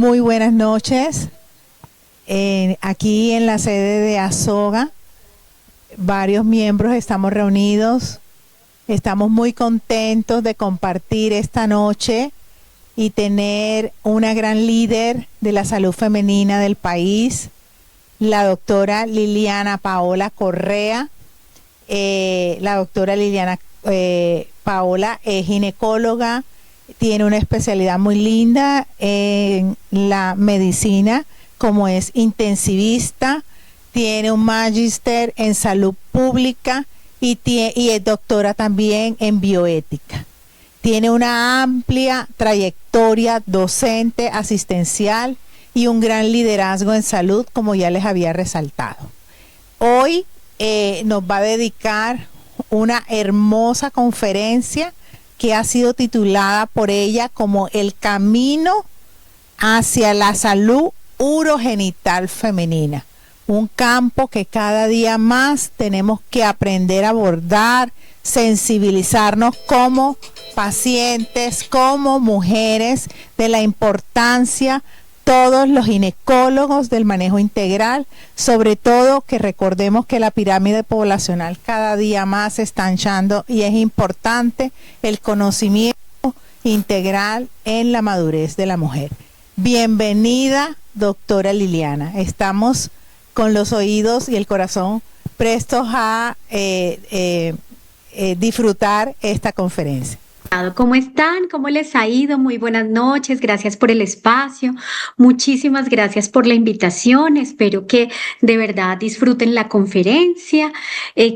Muy buenas noches. Aquí en la sede de Asoga, varios miembros estamos reunidos. Estamos muy contentos de compartir esta noche y tener una gran líder de la salud femenina del país, la doctora Liliana Paola Correa. La doctora Liliana Paola es ginecóloga, tiene una especialidad muy linda en la medicina, como es intensivista, tiene un magíster en salud pública y es doctora también en bioética. Tiene una amplia trayectoria docente, asistencial y un gran liderazgo en salud, como ya les había resaltado. Hoy nos va a dedicar una hermosa conferencia que ha sido titulada por ella como El camino hacia la salud urogenital femenina. Un campo que cada día más tenemos que aprender a abordar, sensibilizarnos como pacientes, como mujeres, de la importancia, todos los ginecólogos del manejo integral, sobre todo que recordemos que la pirámide poblacional cada día más se está anchando y es importante el conocimiento integral en la madurez de la mujer. Bienvenida, doctora Liliana. Estamos con los oídos y el corazón prestos a disfrutar esta conferencia. ¿Cómo están? ¿Cómo les ha ido? Muy buenas noches, gracias por el espacio, muchísimas gracias por la invitación, espero que de verdad disfruten la conferencia.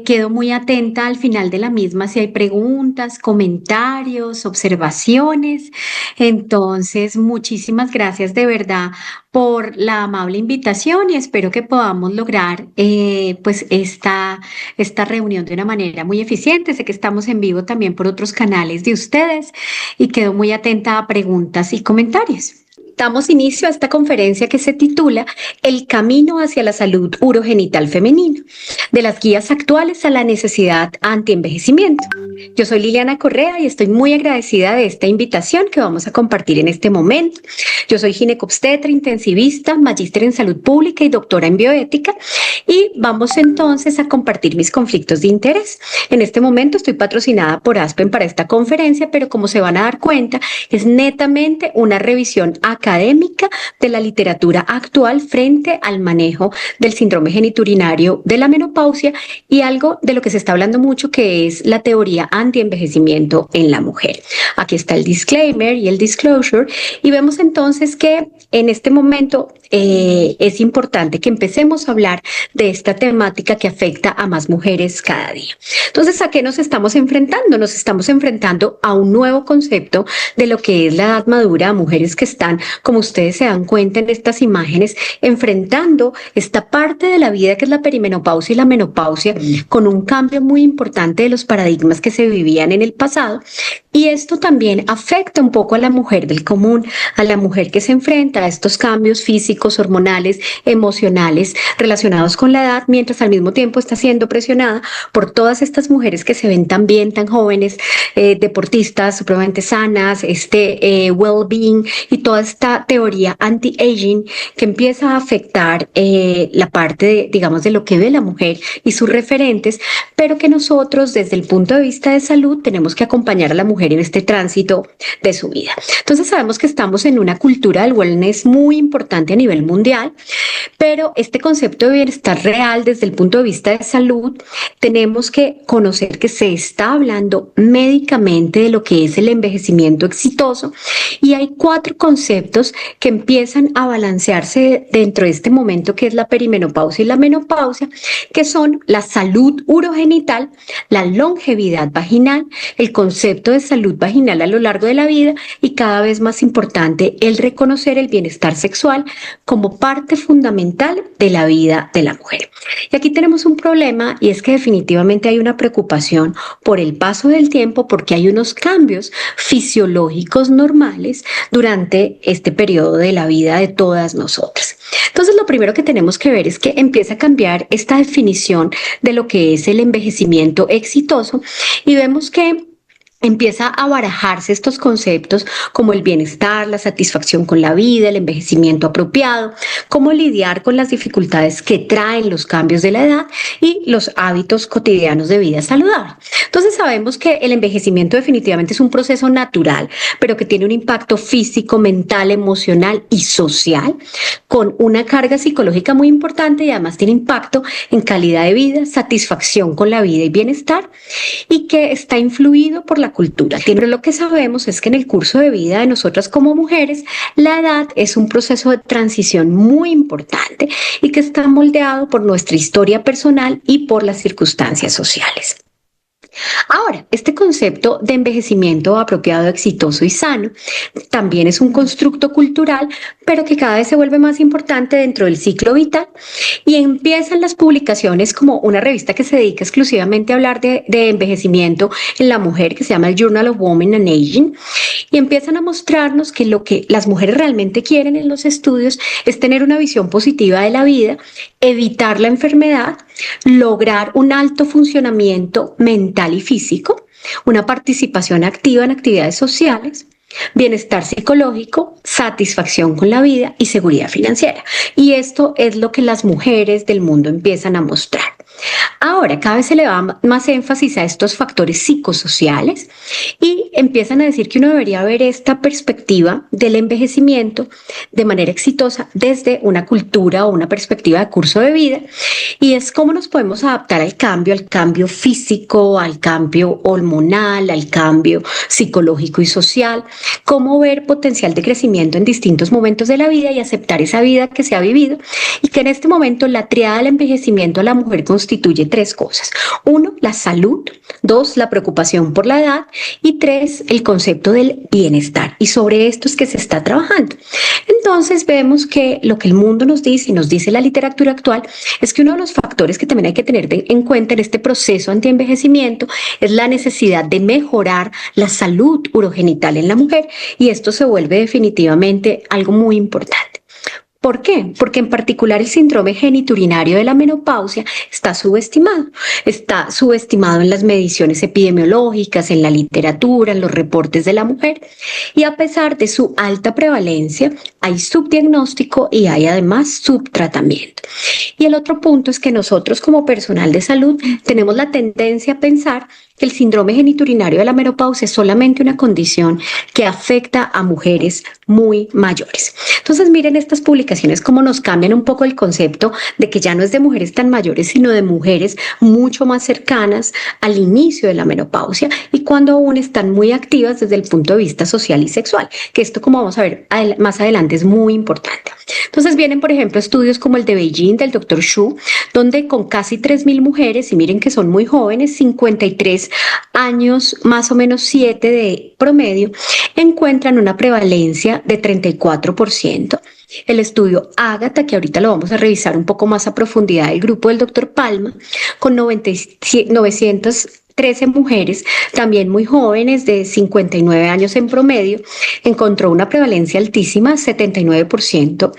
Quedo muy atenta al final de la misma si hay preguntas, comentarios, observaciones. Entonces, muchísimas gracias de verdad por la amable invitación y espero que podamos lograr pues esta reunión de una manera muy eficiente. Sé que estamos en vivo también por otros canales de ustedes y quedo muy atenta a preguntas y comentarios. Damos inicio a esta conferencia que se titula El camino hacia la salud urogenital femenina, de las guías actuales a la necesidad anti-envejecimiento. Yo soy Liliana Correa y estoy muy agradecida de esta invitación que vamos a compartir en este momento. Yo soy ginecobstetra, intensivista, magíster en salud pública y doctora en bioética y vamos entonces a compartir mis conflictos de interés. En este momento estoy patrocinada por Aspen para esta conferencia, pero como se van a dar cuenta, es netamente una revisión académica de la literatura actual frente al manejo del síndrome geniturinario de la menopausia y algo de lo que se está hablando mucho, que es la teoría anti-envejecimiento en la mujer. Aquí está el disclaimer y el disclosure y vemos entonces que en este momento es importante que empecemos a hablar de esta temática que afecta a más mujeres cada día. Entonces, ¿a qué nos estamos enfrentando? Nos estamos enfrentando a un nuevo concepto de lo que es la edad madura, a mujeres que están, como ustedes se dan cuenta en estas imágenes, enfrentando esta parte de la vida que es la perimenopausia y la menopausia, con un cambio muy importante de los paradigmas que se vivían en el pasado. Y esto también afecta un poco a la mujer del común, a la mujer que se enfrenta a estos cambios físicos, hormonales, emocionales relacionados con la edad, mientras al mismo tiempo está siendo presionada por todas estas mujeres que se ven tan bien, tan jóvenes, deportistas, supremamente sanas, well-being y toda esta teoría anti-aging que empieza a afectar la parte, digamos, de lo que ve la mujer y sus referentes, pero que nosotros desde el punto de vista de salud tenemos que acompañar a la mujer en este tránsito de su vida. Entonces sabemos que estamos en una cultura del wellness muy importante a nivel mundial, pero este concepto de bienestar real desde el punto de vista de salud tenemos que conocer que se está hablando médicamente de lo que es el envejecimiento exitoso y hay 4 conceptos que empiezan a balancearse dentro de este momento que es la perimenopausia y la menopausia, que son la salud urogenital, la longevidad vaginal, el concepto de salud vaginal a lo largo de la vida y cada vez más importante el reconocer el bienestar sexual como parte fundamental de la vida de la mujer. Y aquí tenemos un problema y es que definitivamente hay una preocupación por el paso del tiempo porque hay unos cambios fisiológicos normales durante este periodo de la vida de todas nosotras. Entonces lo primero que tenemos que ver es que empieza a cambiar esta definición de lo que es el envejecimiento exitoso y vemos que empieza a barajarse estos conceptos como el bienestar, la satisfacción con la vida, el envejecimiento apropiado, cómo lidiar con las dificultades que traen los cambios de la edad y los hábitos cotidianos de vida saludable. Entonces sabemos que el envejecimiento definitivamente es un proceso natural, pero que tiene un impacto físico, mental, emocional y social, con una carga psicológica muy importante y además tiene impacto en calidad de vida, satisfacción con la vida y bienestar, y que está influido por la cultura. Pero lo que sabemos es que en el curso de vida de nosotras como mujeres, la edad es un proceso de transición muy importante y que está moldeado por nuestra historia personal y por las circunstancias sociales. Ahora, este concepto de envejecimiento apropiado, exitoso y sano también es un constructo cultural, pero que cada vez se vuelve más importante dentro del ciclo vital, y empiezan las publicaciones como una revista que se dedica exclusivamente a hablar de envejecimiento en la mujer, que se llama el Journal of Women and Aging, y empiezan a mostrarnos que lo que las mujeres realmente quieren en los estudios es tener una visión positiva de la vida, evitar la enfermedad, lograr un alto funcionamiento mental y físico, una participación activa en actividades sociales, bienestar psicológico, satisfacción con la vida y seguridad financiera. Y esto es lo que las mujeres del mundo empiezan a mostrar. Ahora, cada vez se le da más énfasis a estos factores psicosociales y empiezan a decir que uno debería ver esta perspectiva del envejecimiento de manera exitosa desde una cultura o una perspectiva de curso de vida, y es cómo nos podemos adaptar al cambio físico, al cambio hormonal, al cambio psicológico y social, cómo ver potencial de crecimiento en distintos momentos de la vida y aceptar esa vida que se ha vivido, y que en este momento la triada del envejecimiento a la mujer constituye 3 cosas. 1, la salud. 2, la preocupación por la edad. Y 3, el concepto del bienestar. Y sobre esto es que se está trabajando. Entonces vemos que lo que el mundo nos dice y nos dice la literatura actual es que uno de los factores que también hay que tener en cuenta en este proceso antienvejecimiento es la necesidad de mejorar la salud urogenital en la mujer, y esto se vuelve definitivamente algo muy importante. ¿Por qué? Porque en particular el síndrome geniturinario de la menopausia está subestimado. Está subestimado en las mediciones epidemiológicas, en la literatura, en los reportes de la mujer, y a pesar de su alta prevalencia, hay subdiagnóstico y hay además subtratamiento. Y el otro punto es que nosotros como personal de salud tenemos la tendencia a pensar que el síndrome geniturinario de la menopausia es solamente una condición que afecta a mujeres muy mayores. Entonces miren estas publicaciones cómo nos cambian un poco el concepto de que ya no es de mujeres tan mayores, sino de mujeres mucho más cercanas al inicio de la menopausia y cuando aún están muy activas desde el punto de vista social y sexual, que esto, como vamos a ver más adelante, es muy importante. Entonces vienen, por ejemplo, estudios como el de Beijing del Dr. Xu, donde con casi 3.000 mujeres, y miren que son muy jóvenes, 53 años, más o menos 7 de promedio, encuentran una prevalencia de 34%. El estudio Ágata, que ahorita lo vamos a revisar un poco más a profundidad, del grupo del Dr. Palma, con 913 mujeres, también muy jóvenes, de 59 años en promedio, encontró una prevalencia altísima, 79%.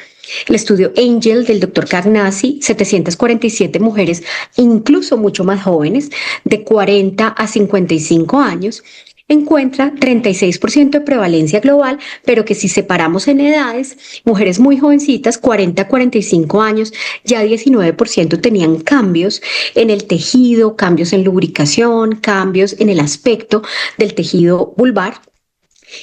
El estudio Angel del Dr. Cagnasi, 747 mujeres, incluso mucho más jóvenes, de 40 a 55 años, encuentra 36% de prevalencia global, pero que si separamos en edades, mujeres muy jovencitas, 40 a 45 años, ya 19% tenían cambios en el tejido, cambios en lubricación, cambios en el aspecto del tejido vulvar,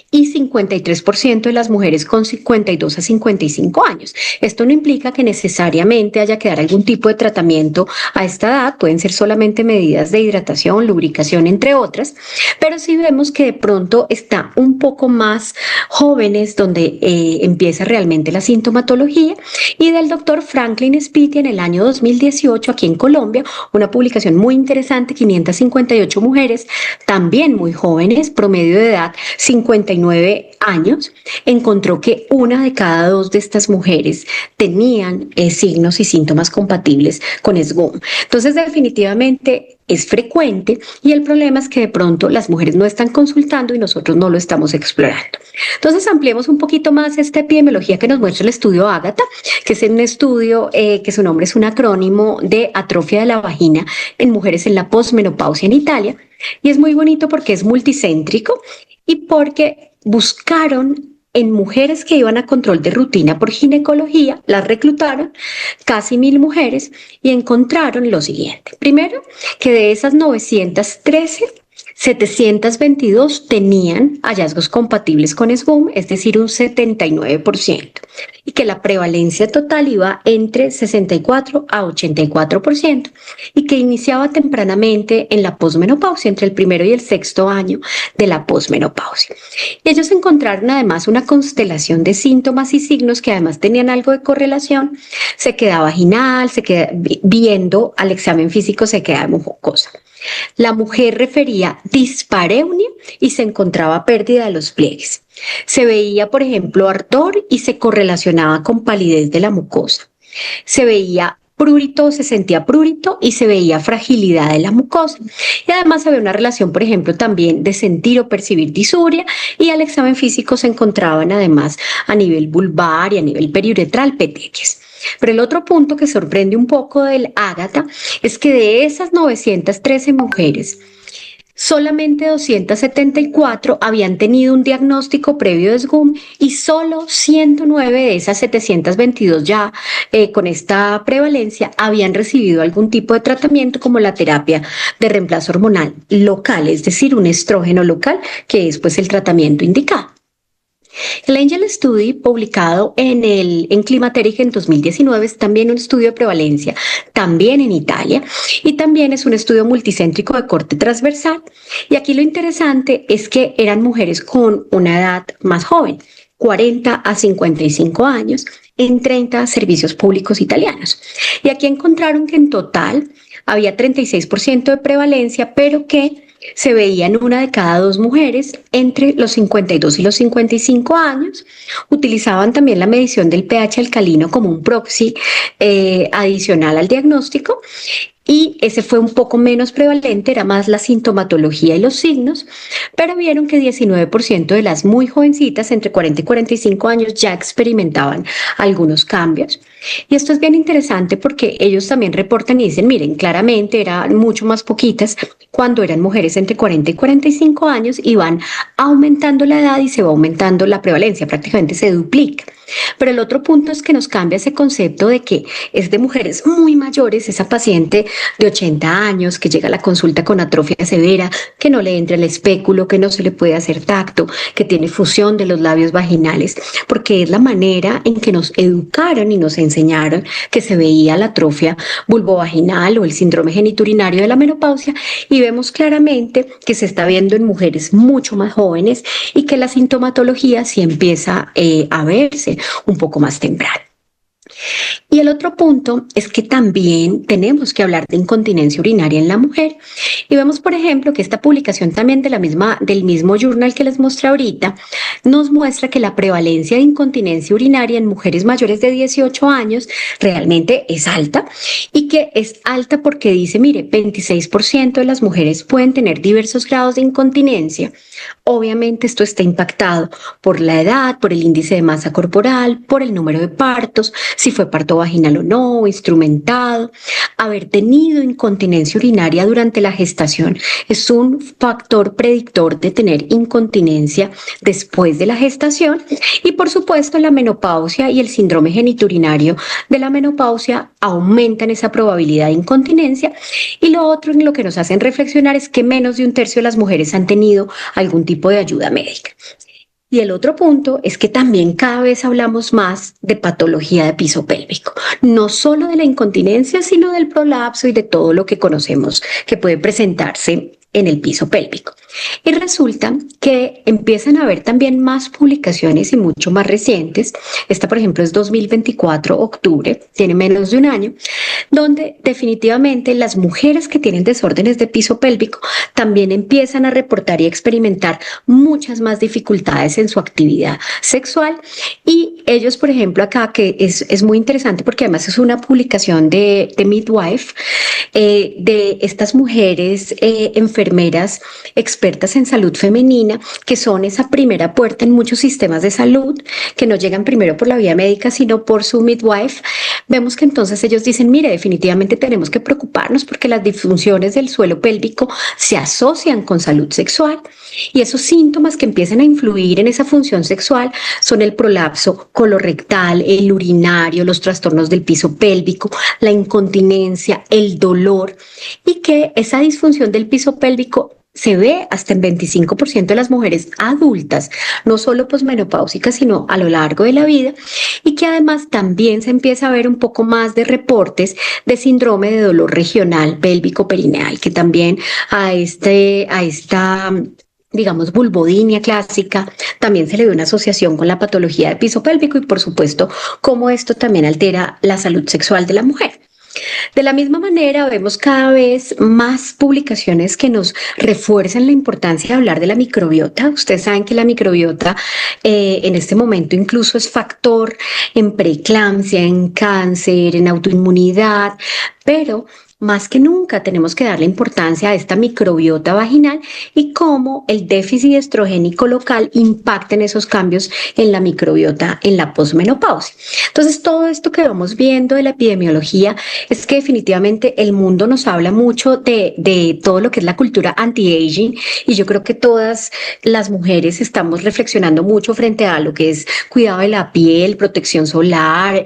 y 53% de las mujeres con 52 a 55 años. Esto no implica que necesariamente haya que dar algún tipo de tratamiento a esta edad, pueden ser solamente medidas de hidratación, lubricación, entre otras, pero sí vemos que de pronto está un poco más jóvenes donde empieza realmente la sintomatología. Y del doctor Franklin Spiti en el año 2018 aquí en Colombia, una publicación muy interesante, 558 mujeres, también muy jóvenes, promedio de edad 59 años, encontró que 1 de cada 2 de estas mujeres tenían signos y síntomas compatibles con SGOM. Entonces, definitivamente es frecuente, y el problema es que de pronto las mujeres no están consultando y nosotros no lo estamos explorando. Entonces, ampliemos un poquito más esta epidemiología que nos muestra el estudio Ágata, que es un estudio que su nombre es un acrónimo de atrofia de la vagina en mujeres en la posmenopausia en Italia. Y es muy bonito porque es multicéntrico y porque buscaron en mujeres que iban a control de rutina por ginecología, las reclutaron, casi 1000 mujeres, y encontraron lo siguiente. Primero, que de esas 913, 722 tenían hallazgos compatibles con SBUM, es decir, un 79%, y que la prevalencia total iba entre 64 a 84%, y que iniciaba tempranamente en la posmenopausia, entre el primero y el sexto año de la posmenopausia. Y ellos encontraron además una constelación de síntomas y signos que además tenían algo de correlación. Sequedad vaginal, viendo al examen físico sequedad mucosa. La mujer refería dispareunia y se encontraba pérdida de los pliegues. Se veía, por ejemplo, ardor y se correlacionaba con palidez de la mucosa. Se veía prurito, se sentía prurito y se veía fragilidad de la mucosa. Y además había una relación, por ejemplo, también de sentir o percibir disuria, y al examen físico se encontraban además a nivel vulvar y a nivel periuretral petequias. Pero el otro punto que sorprende un poco del Ágata es que de esas 913 mujeres, solamente 274 habían tenido un diagnóstico previo de SGUM y solo 109 de esas 722 ya con esta prevalencia habían recibido algún tipo de tratamiento como la terapia de reemplazo hormonal local, es decir, un estrógeno local, que es pues el tratamiento indicado. El Angel Study, publicado en Climateric en 2019, es también un estudio de prevalencia, también en Italia, y también es un estudio multicéntrico de corte transversal. Y aquí lo interesante es que eran mujeres con una edad más joven, 40 a 55 años, en 30 servicios públicos italianos. Y aquí encontraron que en total había 36% de prevalencia, pero que se veían una de cada 2 mujeres entre los 52 y los 55 años. Utilizaban también la medición del pH alcalino como un proxy adicional al diagnóstico, y ese fue un poco menos prevalente, era más la sintomatología y los signos, pero vieron que 19% de las muy jovencitas, entre 40 y 45 años, ya experimentaban algunos cambios. Y esto es bien interesante porque ellos también reportan y dicen, miren, claramente eran mucho más poquitas cuando eran mujeres entre 40 y 45 años, y van aumentando la edad y se va aumentando la prevalencia, prácticamente se duplica. Pero el otro punto es que nos cambia ese concepto de que es de mujeres muy mayores, esa paciente de 80 años que llega a la consulta con atrofia severa, que no le entra el espéculo, que no se le puede hacer tacto, que tiene fusión de los labios vaginales, porque es la manera en que nos educaron y nos enseñaron que se veía la atrofia vulvovaginal o el síndrome geniturinario de la menopausia, y vemos claramente que se está viendo en mujeres mucho más jóvenes y que la sintomatología sí empieza a verse un poco más temprano. Y el otro punto es que también tenemos que hablar de incontinencia urinaria en la mujer. Y vemos, por ejemplo, que esta publicación también del mismo journal que les mostré ahorita, nos muestra que la prevalencia de incontinencia urinaria en mujeres mayores de 18 años realmente es alta, y que es alta porque dice, mire, 26% de las mujeres pueden tener diversos grados de incontinencia. Obviamente esto está impactado por la edad, por el índice de masa corporal, por el número de partos, si fue parto vaginal o no, instrumentado. Haber tenido incontinencia urinaria durante la gestación es un factor predictor de tener incontinencia después de la gestación. Y por supuesto la menopausia y el síndrome geniturinario de la menopausia aumentan esa probabilidad de incontinencia. Y lo otro en lo que nos hacen reflexionar es que menos de un tercio de las mujeres han tenido algún tipo de ayuda médica. Y el otro punto es que también cada vez hablamos más de patología de piso pélvico, no solo de la incontinencia, sino del prolapso y de todo lo que conocemos que puede presentarse en el piso pélvico. Y resulta que empiezan a haber también más publicaciones y mucho más recientes. Esta, por ejemplo, es 2024, octubre, tiene menos de un año, donde definitivamente las mujeres que tienen desórdenes de piso pélvico también empiezan a reportar y experimentar muchas más dificultades en su actividad sexual. Y ellos, por ejemplo, acá, que es muy interesante porque además es una publicación de Midwife, de estas mujeres enfermeras expertas expertas en salud femenina, que son esa primera puerta en muchos sistemas de salud, que no llegan primero por la vía médica, sino por su midwife, vemos que entonces ellos dicen, mire, definitivamente tenemos que preocuparnos porque las disfunciones del suelo pélvico se asocian con salud sexual, y esos síntomas que empiezan a influir en esa función sexual son el prolapso colorectal, el urinario, los trastornos del piso pélvico, la incontinencia, el dolor, y que esa disfunción del piso pélvico se ve hasta en 25% de las mujeres adultas, no solo posmenopáusicas, sino a lo largo de la vida, y que además también se empieza a ver un poco más de reportes de síndrome de dolor regional pélvico perineal, que también a esta digamos, vulvodinia clásica, también se le ve una asociación con la patología del piso pélvico, y por supuesto, cómo esto también altera la salud sexual de la mujer. De la misma manera, vemos cada vez más publicaciones que nos refuerzan la importancia de hablar de la microbiota. Ustedes saben que la microbiota en este momento incluso es factor en preeclampsia, en cáncer, en autoinmunidad, pero más que nunca tenemos que darle importancia a esta microbiota vaginal y cómo el déficit estrogénico local impacta en esos cambios en la microbiota en la posmenopausia. Entonces, todo esto que vamos viendo de la epidemiología es que definitivamente el mundo nos habla mucho de todo lo que es la cultura anti-aging, y yo creo que todas las mujeres estamos reflexionando mucho frente a lo que es cuidado de la piel, protección solar,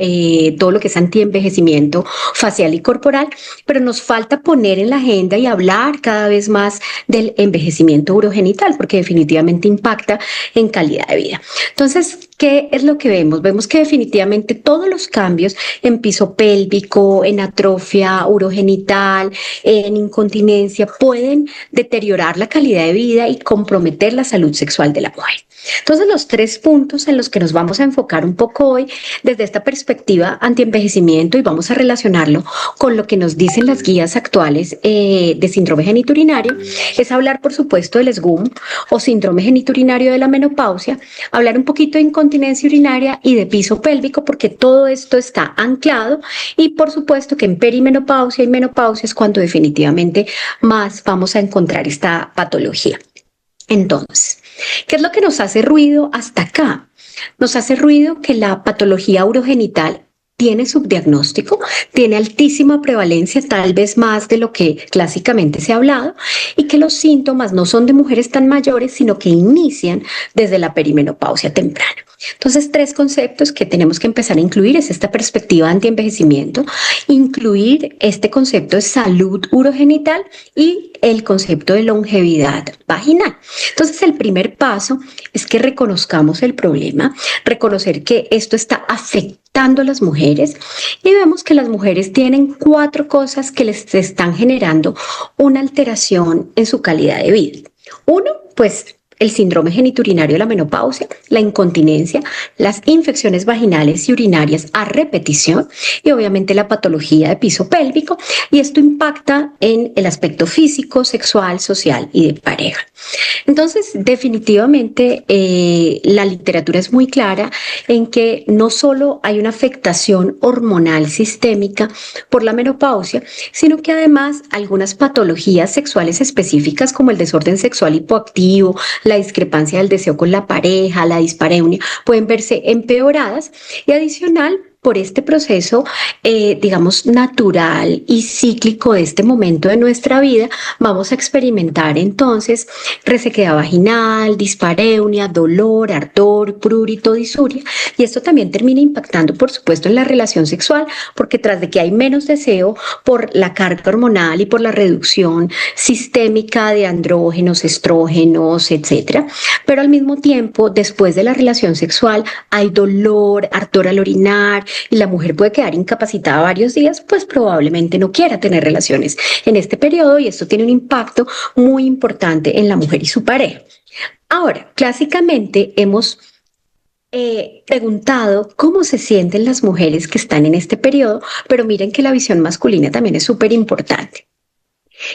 todo lo que es anti-envejecimiento facial y corporal, pero nos falta poner en la agenda y hablar cada vez más del envejecimiento urogenital, porque definitivamente impacta en calidad de vida. Entonces, ¿qué es lo que vemos? Vemos que definitivamente todos los cambios en piso pélvico, en atrofia urogenital, en incontinencia, pueden deteriorar la calidad de vida y comprometer la salud sexual de la mujer. Entonces, los 3 puntos en los que nos vamos a enfocar un poco hoy desde esta perspectiva antienvejecimiento, y vamos a relacionarlo con lo que nos dicen las guías actuales de síndrome genitourinario, es hablar, por supuesto, del SGUM o síndrome genitourinario de la menopausia, hablar un poquito de incontinencia urinaria y de piso pélvico, porque todo esto está anclado, y por supuesto que en perimenopausia y menopausia es cuando definitivamente más vamos a encontrar esta patología. Entonces, ¿qué es lo que nos hace ruido hasta acá? Nos hace ruido que la patología urogenital tiene subdiagnóstico, tiene altísima prevalencia, tal vez más de lo que clásicamente se ha hablado, y que los síntomas no son de mujeres tan mayores, sino que inician desde la perimenopausia temprana. Entonces, 3 conceptos que tenemos que empezar a incluir es esta perspectiva antienvejecimiento, incluir este concepto de salud urogenital y el concepto de longevidad vaginal. Entonces, el primer paso es que reconozcamos el problema, reconocer que esto está afectando a las mujeres, y vemos que las mujeres tienen 4 cosas que les están generando una alteración en su calidad de vida. Uno, pues el síndrome genitourinario de la menopausia, la incontinencia, las infecciones vaginales y urinarias a repetición, y obviamente la patología de piso pélvico, y esto impacta en el aspecto físico, sexual, social y de pareja. Entonces, definitivamente la literatura es muy clara en que no solo hay una afectación hormonal sistémica por la menopausia, sino que además algunas patologías sexuales específicas como el desorden sexual hipoactivo, la discrepancia del deseo con la pareja, la dispareunia, pueden verse empeoradas, y adicional, por este proceso, digamos, natural y cíclico de este momento de nuestra vida, vamos a experimentar entonces resequedad vaginal, dispareunia, dolor, ardor, prurito, disuria, y esto también termina impactando, por supuesto, en la relación sexual, porque tras de que hay menos deseo por la carga hormonal y por la reducción sistémica de andrógenos, estrógenos, etcétera, pero al mismo tiempo, después de la relación sexual, hay dolor, ardor al orinar, y la mujer puede quedar incapacitada varios días, pues probablemente no quiera tener relaciones en este periodo, y esto tiene un impacto muy importante en la mujer y su pareja. Ahora, clásicamente hemos preguntado cómo se sienten las mujeres que están en este periodo, pero miren que la visión masculina también es súper importante.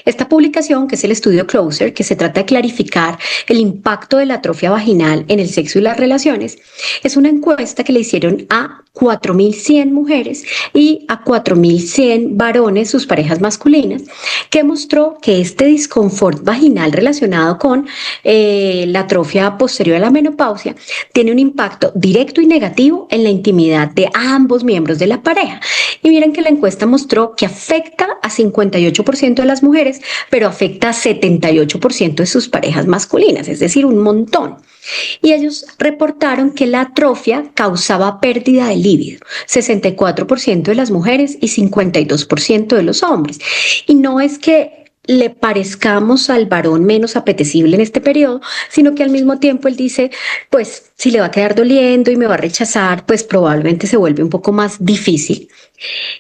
Esta publicación, que es el estudio Closer, que se trata de clarificar el impacto de la atrofia vaginal en el sexo y las relaciones, es una encuesta que le hicieron a 4.100 mujeres y a 4.100 varones, sus parejas masculinas, que mostró que este disconfort vaginal relacionado con la atrofia posterior a la menopausia tiene un impacto directo y negativo en la intimidad de ambos miembros de la pareja. Y miren que la encuesta mostró que afecta a 58% de las mujeres, pero afecta a 78% de sus parejas masculinas, es decir, un montón. Y ellos reportaron que la atrofia causaba pérdida de líbido, 64% de las mujeres y 52% de los hombres. Y no es que le parezcamos al varón menos apetecible en este periodo, sino que al mismo tiempo él dice, pues si le va a quedar doliendo y me va a rechazar, pues probablemente se vuelve un poco más difícil.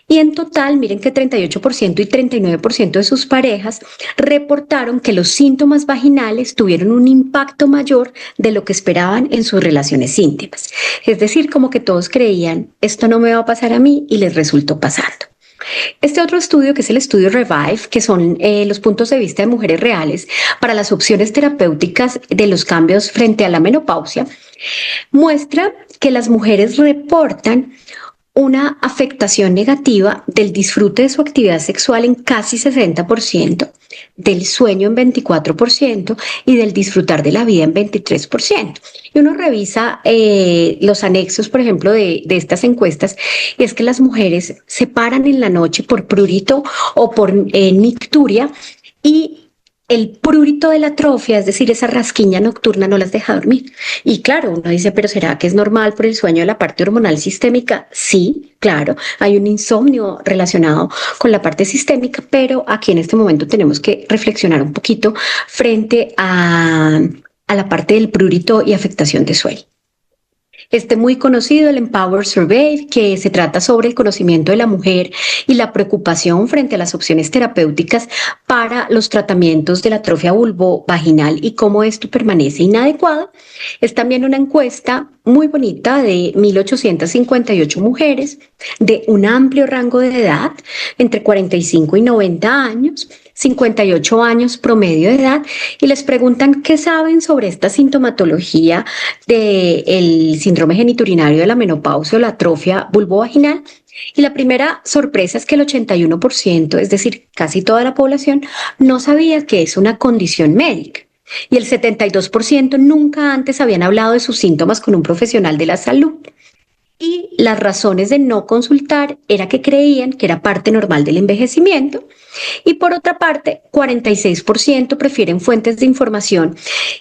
Y en total, miren que 38% y 39% de sus parejas reportaron que los síntomas vaginales tuvieron un impacto mayor de lo que esperaban en sus relaciones íntimas. Es decir, como que todos creían, esto no me va a pasar a mí, y les resultó pasando. Este otro estudio, que es el estudio Revive, que son los puntos de vista de mujeres reales para las opciones terapéuticas de los cambios frente a la menopausia, muestra que las mujeres reportan una afectación negativa del disfrute de su actividad sexual en casi 60%, del sueño en 24% y del disfrutar de la vida en 23%. Y uno revisa los anexos, por ejemplo, de estas encuestas, y es que las mujeres se paran en la noche por prurito o por nicturia, y el prurito de la atrofia, es decir, esa rasquiña nocturna, no las deja dormir. Y claro, uno dice, pero ¿será que es normal por el sueño de la parte hormonal sistémica? Sí, claro, hay un insomnio relacionado con la parte sistémica, pero aquí en este momento tenemos que reflexionar un poquito frente a la parte del prurito y afectación de sueño. Este muy conocido, el Empower Survey, que se trata sobre el conocimiento de la mujer y la preocupación frente a las opciones terapéuticas para los tratamientos de la atrofia vulvovaginal y cómo esto permanece inadecuado. Es también una encuesta muy bonita de 1.858 mujeres de un amplio rango de edad, entre 45 y 90 años, 58 años promedio de edad, y les preguntan qué saben sobre esta sintomatología del síndrome genitourinario de la menopausia o la atrofia vulvovaginal. Y la primera sorpresa es que el 81%, es decir, casi toda la población, no sabía que es una condición médica. Y el 72% nunca antes habían hablado de sus síntomas con un profesional de la salud. Y las razones de no consultar era que creían que era parte normal del envejecimiento. Y por otra parte, 46% prefieren fuentes de información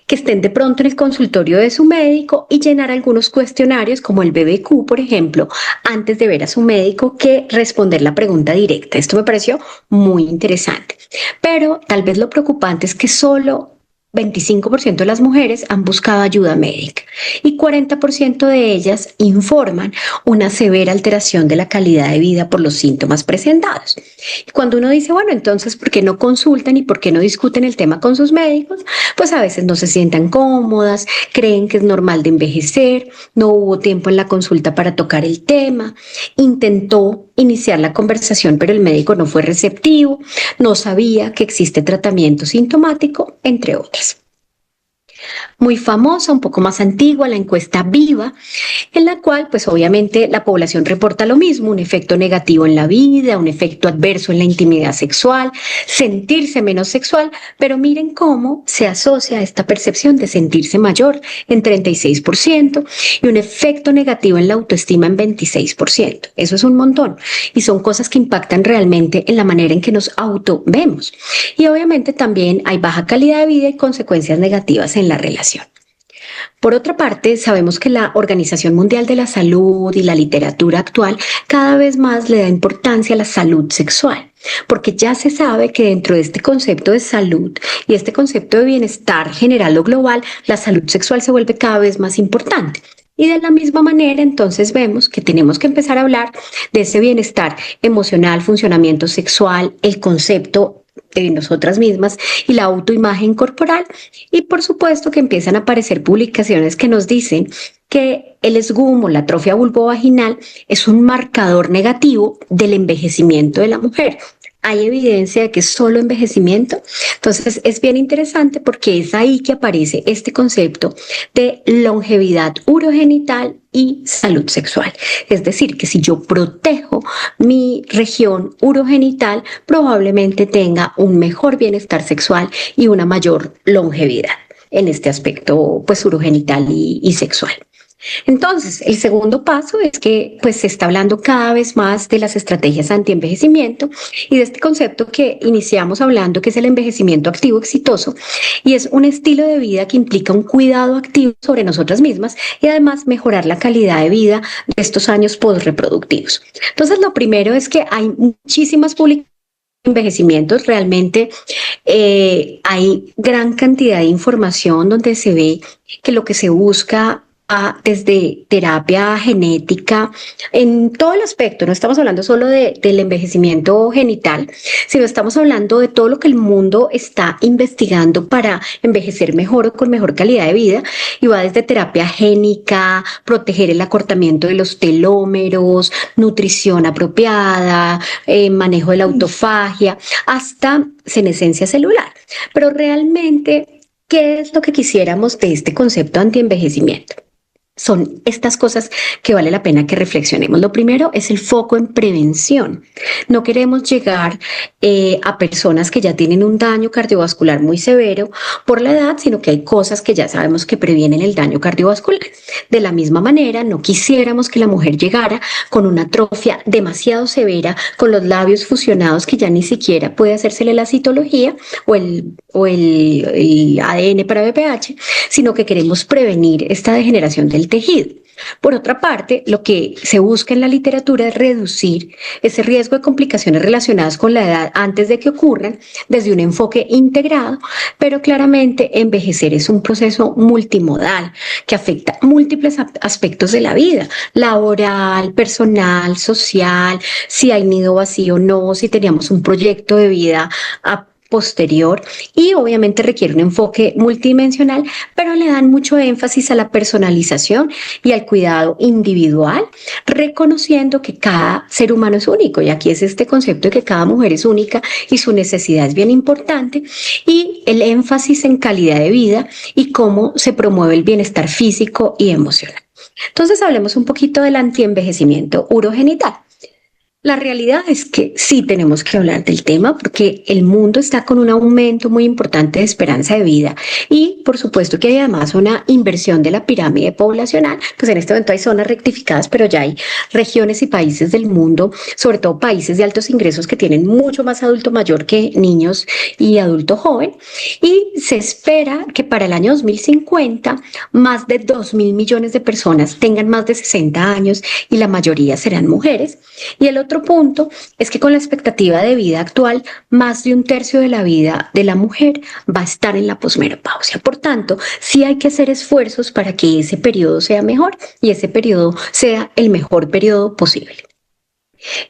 que estén de pronto en el consultorio de su médico y llenar algunos cuestionarios como el BBQ, por ejemplo, antes de ver a su médico, que responder la pregunta directa. Esto me pareció muy interesante. Pero tal vez lo preocupante es que solo 25% de las mujeres han buscado ayuda médica y 40% de ellas informan una severa alteración de la calidad de vida por los síntomas presentados. Y cuando uno dice, bueno, entonces, ¿por qué no consultan y por qué no discuten el tema con sus médicos? Pues a veces no se sientan cómodas, creen que es normal de envejecer, no hubo tiempo en la consulta para tocar el tema, intentó iniciar la conversación, pero el médico no fue receptivo, no sabía que existe tratamiento sintomático, entre otras. Muy famosa, un poco más antigua, la encuesta Viva, en la cual pues obviamente la población reporta lo mismo, un efecto negativo en la vida, un efecto adverso en la intimidad sexual, sentirse menos sexual, pero miren cómo se asocia esta percepción de sentirse mayor en 36% y un efecto negativo en la autoestima en 26%. Eso es un montón y son cosas que impactan realmente en la manera en que nos autovemos. Y obviamente también hay baja calidad de vida y consecuencias negativas en la relación. Por otra parte, sabemos que la Organización Mundial de la Salud y la literatura actual cada vez más le da importancia a la salud sexual, porque ya se sabe que dentro de este concepto de salud y este concepto de bienestar general o global, la salud sexual se vuelve cada vez más importante. Y de la misma manera, entonces vemos que tenemos que empezar a hablar de ese bienestar emocional, funcionamiento sexual, el concepto de nosotras mismas y la autoimagen corporal. Y por supuesto que empiezan a aparecer publicaciones que nos dicen que el SGUM o la atrofia vulvovaginal es un marcador negativo del envejecimiento de la mujer. ¿Hay evidencia de que es solo envejecimiento? Entonces es bien interesante porque es ahí que aparece este concepto de longevidad urogenital y salud sexual. Es decir, que si yo protejo mi región urogenital, probablemente tenga un mejor bienestar sexual y una mayor longevidad en este aspecto pues urogenital y sexual. Entonces, el segundo paso es que pues se está hablando cada vez más de las estrategias anti-envejecimiento y de este concepto que iniciamos hablando, que es el envejecimiento activo exitoso, y es un estilo de vida que implica un cuidado activo sobre nosotras mismas y además mejorar la calidad de vida de estos años postreproductivos. Entonces, lo primero es que hay muchísimas publicaciones de envejecimientos, realmente hay gran cantidad de información donde se ve que lo que se busca desde terapia genética, en todo el aspecto, no estamos hablando solo del envejecimiento genital, sino estamos hablando de todo lo que el mundo está investigando para envejecer mejor o con mejor calidad de vida, y va desde terapia génica, proteger el acortamiento de los telómeros, nutrición apropiada, manejo de la autofagia, hasta senescencia celular. Pero realmente, ¿qué es lo que quisiéramos de este concepto antienvejecimiento? Son estas cosas que vale la pena que reflexionemos. Lo primero es el foco en prevención. No queremos llegar a personas que ya tienen un daño cardiovascular muy severo por la edad, sino que hay cosas que ya sabemos que previenen el daño cardiovascular. De la misma manera, no quisiéramos que la mujer llegara con una atrofia demasiado severa, con los labios fusionados, que ya ni siquiera puede hacérsele la citología o el ADN para BPH, sino que queremos prevenir esta degeneración del tejido. Por otra parte, lo que se busca en la literatura es reducir ese riesgo de complicaciones relacionadas con la edad antes de que ocurran desde un enfoque integrado, pero claramente envejecer es un proceso multimodal que afecta múltiples aspectos de la vida: laboral, personal, social, si hay nido vacío o no, si teníamos un proyecto de vida posterior, y obviamente requiere un enfoque multidimensional, pero le dan mucho énfasis a la personalización y al cuidado individual, reconociendo que cada ser humano es único, y aquí es este concepto de que cada mujer es única y su necesidad es bien importante, y el énfasis en calidad de vida y cómo se promueve el bienestar físico y emocional. Entonces hablemos un poquito del antienvejecimiento urogenital. La realidad es que sí tenemos que hablar del tema porque el mundo está con un aumento muy importante de esperanza de vida, y por supuesto que hay además una inversión de la pirámide poblacional. Pues en este momento hay zonas rectificadas, pero ya hay regiones y países del mundo, sobre todo países de altos ingresos, que tienen mucho más adulto mayor que niños y adulto joven, y se espera que para el año 2050 más de 2.000 millones de personas tengan más de 60 años, y la mayoría serán mujeres. Y el otro punto es que con la expectativa de vida actual, más de un tercio de la vida de la mujer va a estar en la posmenopausia. Por tanto, sí hay que hacer esfuerzos para que ese periodo sea mejor y ese periodo sea el mejor periodo posible.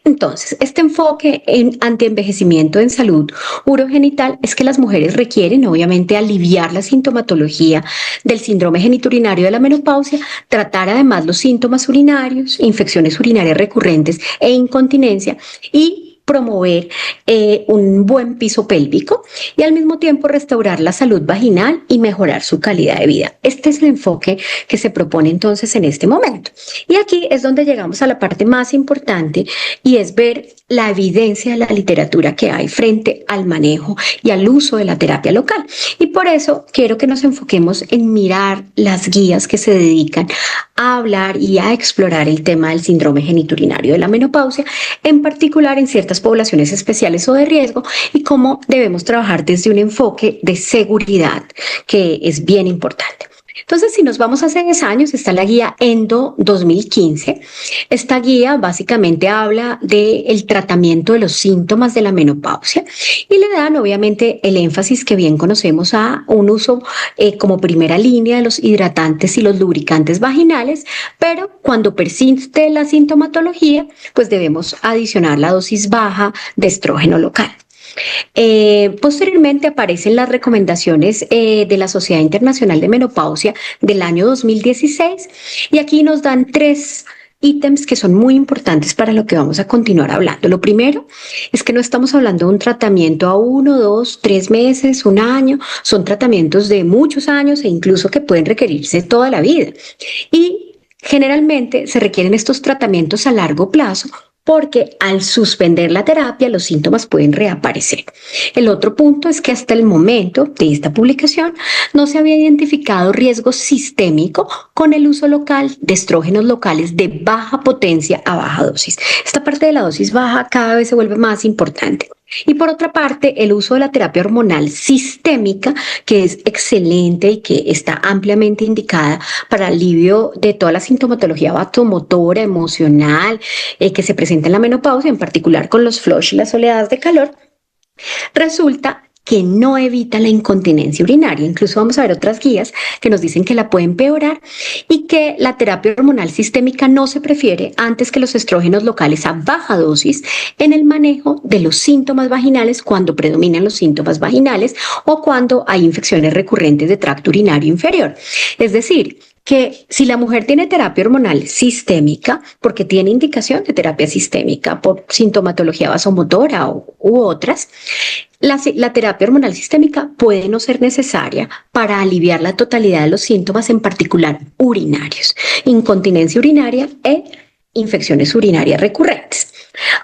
Entonces, este enfoque en antienvejecimiento en salud urogenital es que las mujeres requieren, obviamente, aliviar la sintomatología del síndrome geniturinario de la menopausia, tratar además los síntomas urinarios, infecciones urinarias recurrentes e incontinencia, y promover un buen piso pélvico, y al mismo tiempo restaurar la salud vaginal y mejorar su calidad de vida. Este es el enfoque que se propone entonces en este momento. Y aquí es donde llegamos a la parte más importante, y es ver la evidencia de la literatura que hay frente al manejo y al uso de la terapia local. Y por eso quiero que nos enfoquemos en mirar las guías que se dedican a hablar y a explorar el tema del síndrome geniturinario de la menopausia, en particular en ciertas poblaciones especiales o de riesgo, y cómo debemos trabajar desde un enfoque de seguridad, que es bien importante. Entonces, si nos vamos hace 10 años, está la guía ENDO 2015. Esta guía básicamente habla del tratamiento de los síntomas de la menopausia, y le dan obviamente el énfasis que bien conocemos a un uso como primera línea de los hidratantes y los lubricantes vaginales, pero cuando persiste la sintomatología, pues debemos adicionar la dosis baja de estrógeno local. Posteriormente aparecen las recomendaciones de la Sociedad Internacional de Menopausia del año 2016, y aquí nos dan tres ítems que son muy importantes para lo que vamos a continuar hablando. Lo primero es que no estamos hablando de un tratamiento a 1, 2, 3 meses, un año, son tratamientos de muchos años e incluso que pueden requerirse toda la vida. Y generalmente se requieren estos tratamientos a largo plazo porque al suspender la terapia los síntomas pueden reaparecer. El otro punto es que hasta el momento de esta publicación no se había identificado riesgo sistémico con el uso local de estrógenos locales de baja potencia a baja dosis. Esta parte de la dosis baja cada vez se vuelve más importante. Y por otra parte, el uso de la terapia hormonal sistémica, que es excelente y que está ampliamente indicada para alivio de toda la sintomatología vasomotora, emocional, que se presenta en la menopausia, en particular con los flush y las oleadas de calor, resulta que no evita la incontinencia urinaria. Incluso vamos a ver otras guías que nos dicen que la puede empeorar y que la terapia hormonal sistémica no se prefiere antes que los estrógenos locales a baja dosis en el manejo de los síntomas vaginales cuando predominan los síntomas vaginales o cuando hay infecciones recurrentes de tracto urinario inferior. Es decir, que si la mujer tiene terapia hormonal sistémica, porque tiene indicación de terapia sistémica por sintomatología vasomotora u otras, la terapia hormonal sistémica puede no ser necesaria para aliviar la totalidad de los síntomas, en particular urinarios, incontinencia urinaria e infecciones urinarias recurrentes.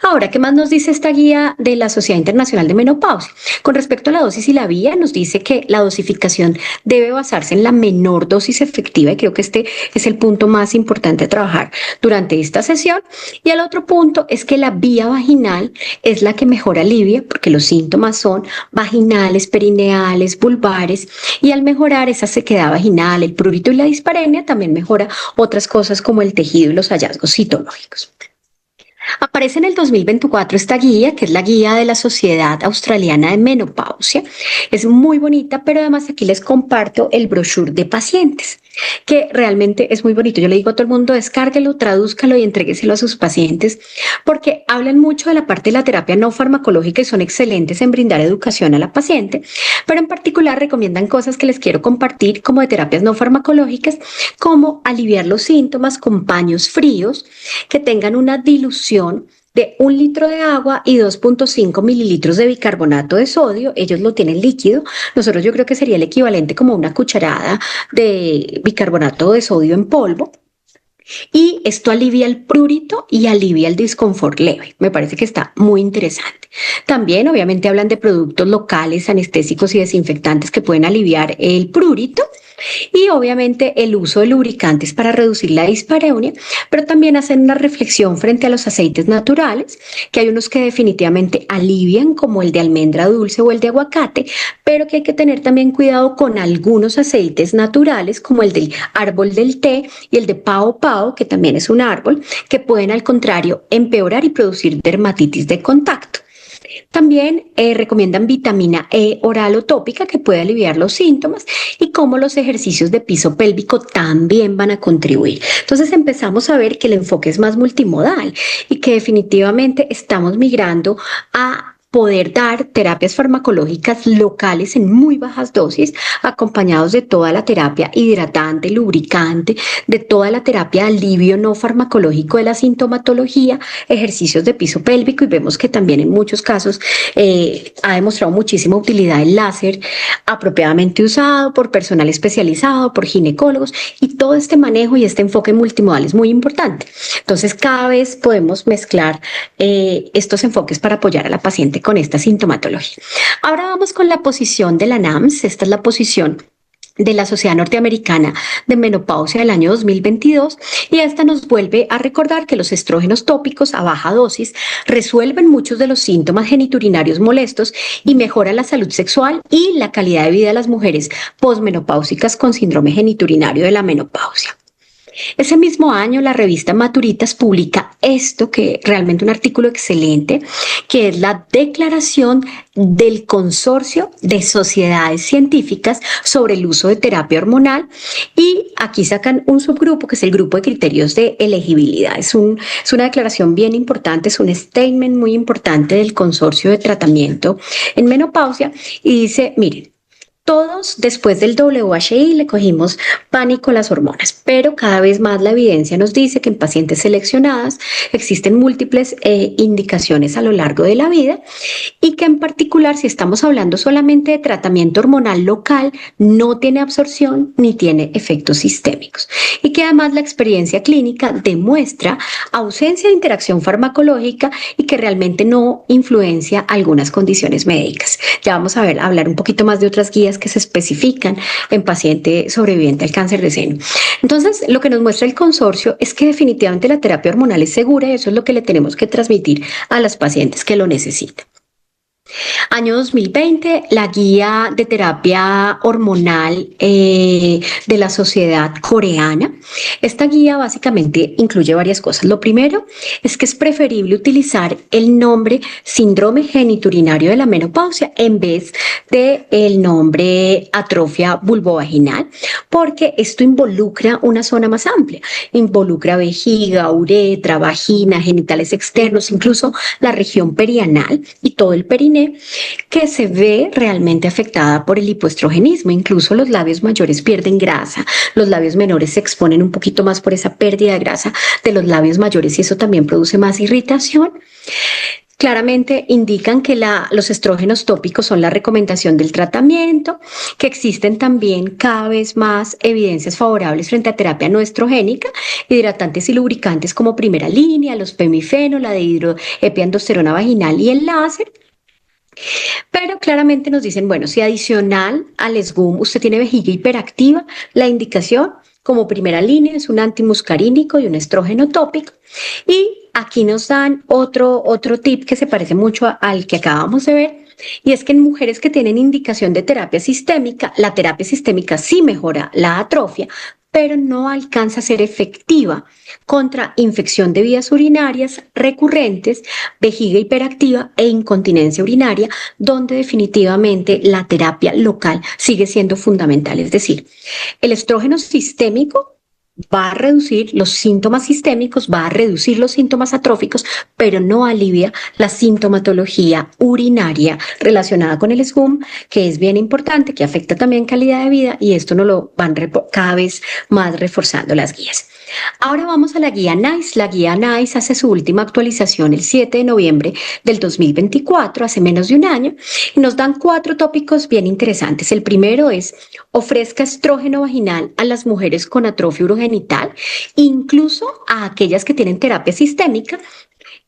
Ahora, ¿qué más nos dice esta guía de la Sociedad Internacional de Menopausia? Con respecto a la dosis y la vía, nos dice que la dosificación debe basarse en la menor dosis efectiva, y creo que este es el punto más importante a trabajar durante esta sesión. Y el otro punto es que la vía vaginal es la que mejor alivia, porque los síntomas son vaginales, perineales, vulvares, y al mejorar esa sequedad vaginal, el prurito y la dispareunia, también mejora otras cosas como el tejido y los hallazgos citológicos. Aparece en el 2024 esta guía, que es la guía de la Sociedad Australiana de Menopausia. Es muy bonita, pero además aquí les comparto el brochure de pacientes, que realmente es muy bonito. Yo le digo a todo el mundo, descárguelo, tradúzcalo y entrégueselo a sus pacientes, porque hablan mucho de la parte de la terapia no farmacológica y son excelentes en brindar educación a la paciente, pero en particular recomiendan cosas que les quiero compartir, como de terapias no farmacológicas, como aliviar los síntomas con paños fríos que tengan una dilución de 1 litro de agua y 2.5 mililitros de bicarbonato de sodio. Ellos lo tienen líquido. Nosotros yo creo que sería el equivalente como una cucharada de bicarbonato de sodio en polvo. Y esto alivia el prurito y alivia el disconfort leve. Me parece que está muy interesante. También obviamente hablan de productos locales, anestésicos y desinfectantes que pueden aliviar el prurito. Y obviamente el uso de lubricantes para reducir la dispareunia, pero también hacen una reflexión frente a los aceites naturales, que hay unos que definitivamente alivian, como el de almendra dulce o el de aguacate, pero que hay que tener también cuidado con algunos aceites naturales, como el del árbol del té y el de pao pao, que también es un árbol, que pueden al contrario empeorar y producir dermatitis de contacto. También recomiendan vitamina E oral o tópica, que puede aliviar los síntomas, y cómo los ejercicios de piso pélvico también van a contribuir. Entonces empezamos a ver que el enfoque es más multimodal y que definitivamente estamos migrando a poder dar terapias farmacológicas locales en muy bajas dosis, acompañados de toda la terapia hidratante, lubricante, de toda la terapia de alivio no farmacológico de la sintomatología, ejercicios de piso pélvico, y vemos que también en muchos casos ha demostrado muchísima utilidad el láser apropiadamente usado por personal especializado, por ginecólogos, y todo este manejo y este enfoque multimodal es muy importante. Entonces cada vez podemos mezclar estos enfoques para apoyar a la paciente con esta sintomatología. Ahora vamos con la posición de la NAMS. Esta es la posición de la Sociedad Norteamericana de Menopausia del año 2022, y esta nos vuelve a recordar que los estrógenos tópicos a baja dosis resuelven muchos de los síntomas geniturinarios molestos y mejoran la salud sexual y la calidad de vida de las mujeres posmenopáusicas con síndrome geniturinario de la menopausia. Ese mismo año, la revista Maturitas publica esto, que realmente un artículo excelente, que es la declaración del Consorcio de Sociedades Científicas sobre el uso de terapia hormonal, y aquí sacan un subgrupo que es el grupo de criterios de elegibilidad. Es una declaración bien importante, es un statement muy importante del Consorcio de Tratamiento en Menopausia, y dice, miren, Todos después del WHI le cogimos pánico a las hormonas, pero cada vez más la evidencia nos dice que en pacientes seleccionadas existen múltiples indicaciones a lo largo de la vida y que en particular si estamos hablando solamente de tratamiento hormonal local no tiene absorción ni tiene efectos sistémicos y que además la experiencia clínica demuestra ausencia de interacción farmacológica y que realmente no influencia algunas condiciones médicas. Ya vamos a hablar un poquito más de otras guías que se especifican en paciente sobreviviente al cáncer de seno. Entonces, lo que nos muestra el consorcio es que definitivamente la terapia hormonal es segura y eso es lo que le tenemos que transmitir a las pacientes que lo necesitan. Año 2020, la guía de terapia hormonal de la Sociedad Coreana. Esta guía básicamente incluye varias cosas. Lo primero es que es preferible utilizar el nombre síndrome geniturinario de la menopausia en vez de el nombre atrofia vulvovaginal, porque esto involucra una zona más amplia. Involucra vejiga, uretra, vagina, genitales externos, incluso la región perianal y todo el perineo, que se ve realmente afectada por el hipoestrogenismo. Incluso los labios mayores pierden grasa, los labios menores se exponen un poquito más por esa pérdida de grasa de los labios mayores y eso también produce más irritación. Claramente indican que los estrógenos tópicos son la recomendación del tratamiento, que existen también cada vez más evidencias favorables frente a terapia no estrogénica, hidratantes y lubricantes como primera línea, los pemifeno, la de hidroepiandrosterona vaginal y el láser. Pero claramente nos dicen, bueno, si adicional al SGUM usted tiene vejiga hiperactiva, la indicación como primera línea es un antimuscarínico y un estrógeno tópico. Y aquí nos dan otro tip que se parece mucho al que acabamos de ver, y es que en mujeres que tienen indicación de terapia sistémica, la terapia sistémica sí mejora la atrofia, pero no alcanza a ser efectiva contra infección de vías urinarias recurrentes, vejiga hiperactiva e incontinencia urinaria, donde definitivamente la terapia local sigue siendo fundamental. Es decir, el estrógeno sistémico va a reducir los síntomas sistémicos, va a reducir los síntomas atróficos, pero no alivia la sintomatología urinaria relacionada con el SGUM, que es bien importante, que afecta también calidad de vida y esto nos lo van cada vez más reforzando las guías. Ahora vamos a la guía NICE. La guía NICE hace su última actualización el 7 de noviembre del 2024, hace menos de un año, y nos dan 4 tópicos bien interesantes. El primero es: ofrezca estrógeno vaginal a las mujeres con atrofia urogenital, incluso a aquellas que tienen terapia sistémica,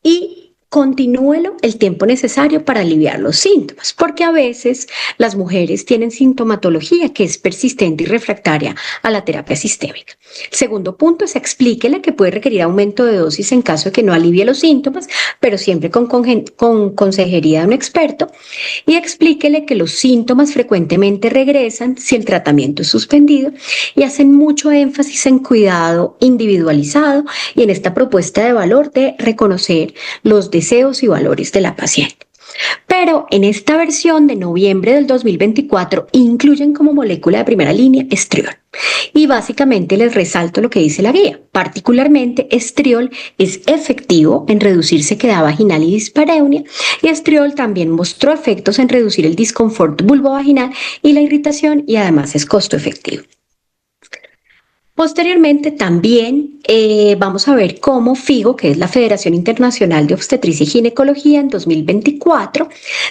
y continúelo el tiempo necesario para aliviar los síntomas, porque a veces las mujeres tienen sintomatología que es persistente y refractaria a la terapia sistémica. El segundo punto es: explíquele que puede requerir aumento de dosis en caso de que no alivie los síntomas, pero siempre con consejería de un experto, y explíquele que los síntomas frecuentemente regresan si el tratamiento es suspendido, y hacen mucho énfasis en cuidado individualizado y en esta propuesta de valor de reconocer los deseos y valores de la paciente. Pero en esta versión de noviembre del 2024 incluyen como molécula de primera línea estriol. Y básicamente les resalto lo que dice la guía. Particularmente, estriol es efectivo en reducir sequedad vaginal y dispareunia, y estriol también mostró efectos en reducir el disconfort vulvovaginal y la irritación, y además es costo efectivo. Posteriormente también vamos a ver cómo FIGO, que es la Federación Internacional de Obstetricia y Ginecología, en 2024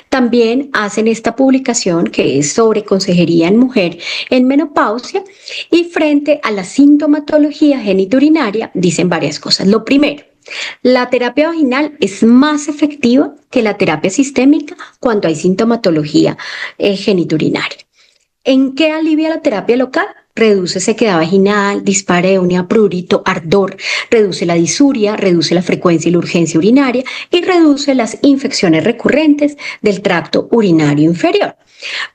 también hacen esta publicación que es sobre consejería en mujer en menopausia, y frente a la sintomatología geniturinaria dicen varias cosas. Lo primero: la terapia vaginal es más efectiva que la terapia sistémica cuando hay sintomatología geniturinaria. ¿En qué alivia la terapia local? Reduce sequedad vaginal, dispareunia, prurito, ardor, reduce la disuria, reduce la frecuencia y la urgencia urinaria y reduce las infecciones recurrentes del tracto urinario inferior.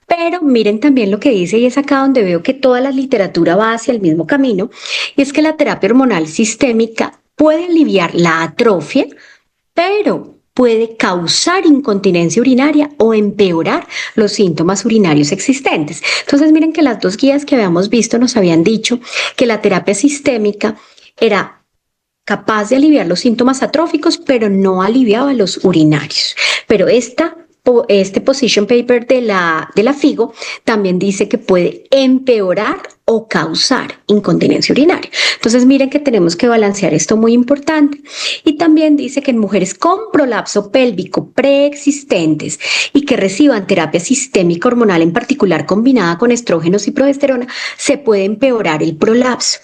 Pero miren también lo que dice, y es acá donde veo que toda la literatura va hacia el mismo camino, y es que la terapia hormonal sistémica puede aliviar la atrofia, pero puede causar incontinencia urinaria o empeorar los síntomas urinarios existentes. Entonces miren que las dos guías que habíamos visto nos habían dicho que la terapia sistémica era capaz de aliviar los síntomas atróficos, pero no aliviaba los urinarios. Pero esta este position paper de la FIGO también dice que puede empeorar o causar incontinencia urinaria. Entonces miren que tenemos que balancear esto muy importante. Y también dice que en mujeres con prolapso pélvico preexistentes y que reciban terapia sistémica hormonal, en particular combinada con estrógenos y progesterona, se puede empeorar el prolapso.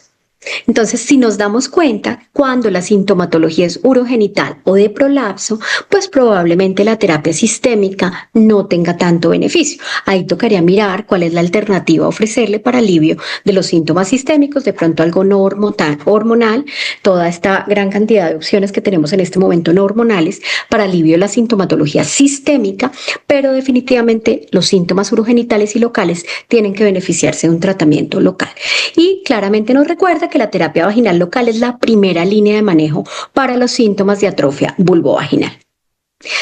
Entonces, si nos damos cuenta, cuando la sintomatología es urogenital o de prolapso, pues probablemente la terapia sistémica no tenga tanto beneficio. Ahí tocaría mirar cuál es la alternativa a ofrecerle para alivio de los síntomas sistémicos, de pronto algo no hormonal, toda esta gran cantidad de opciones que tenemos en este momento no hormonales para alivio de la sintomatología sistémica, pero definitivamente los síntomas urogenitales y locales tienen que beneficiarse de un tratamiento local. Y claramente nos recuerda que la terapia vaginal local es la primera línea de manejo para los síntomas de atrofia vulvovaginal.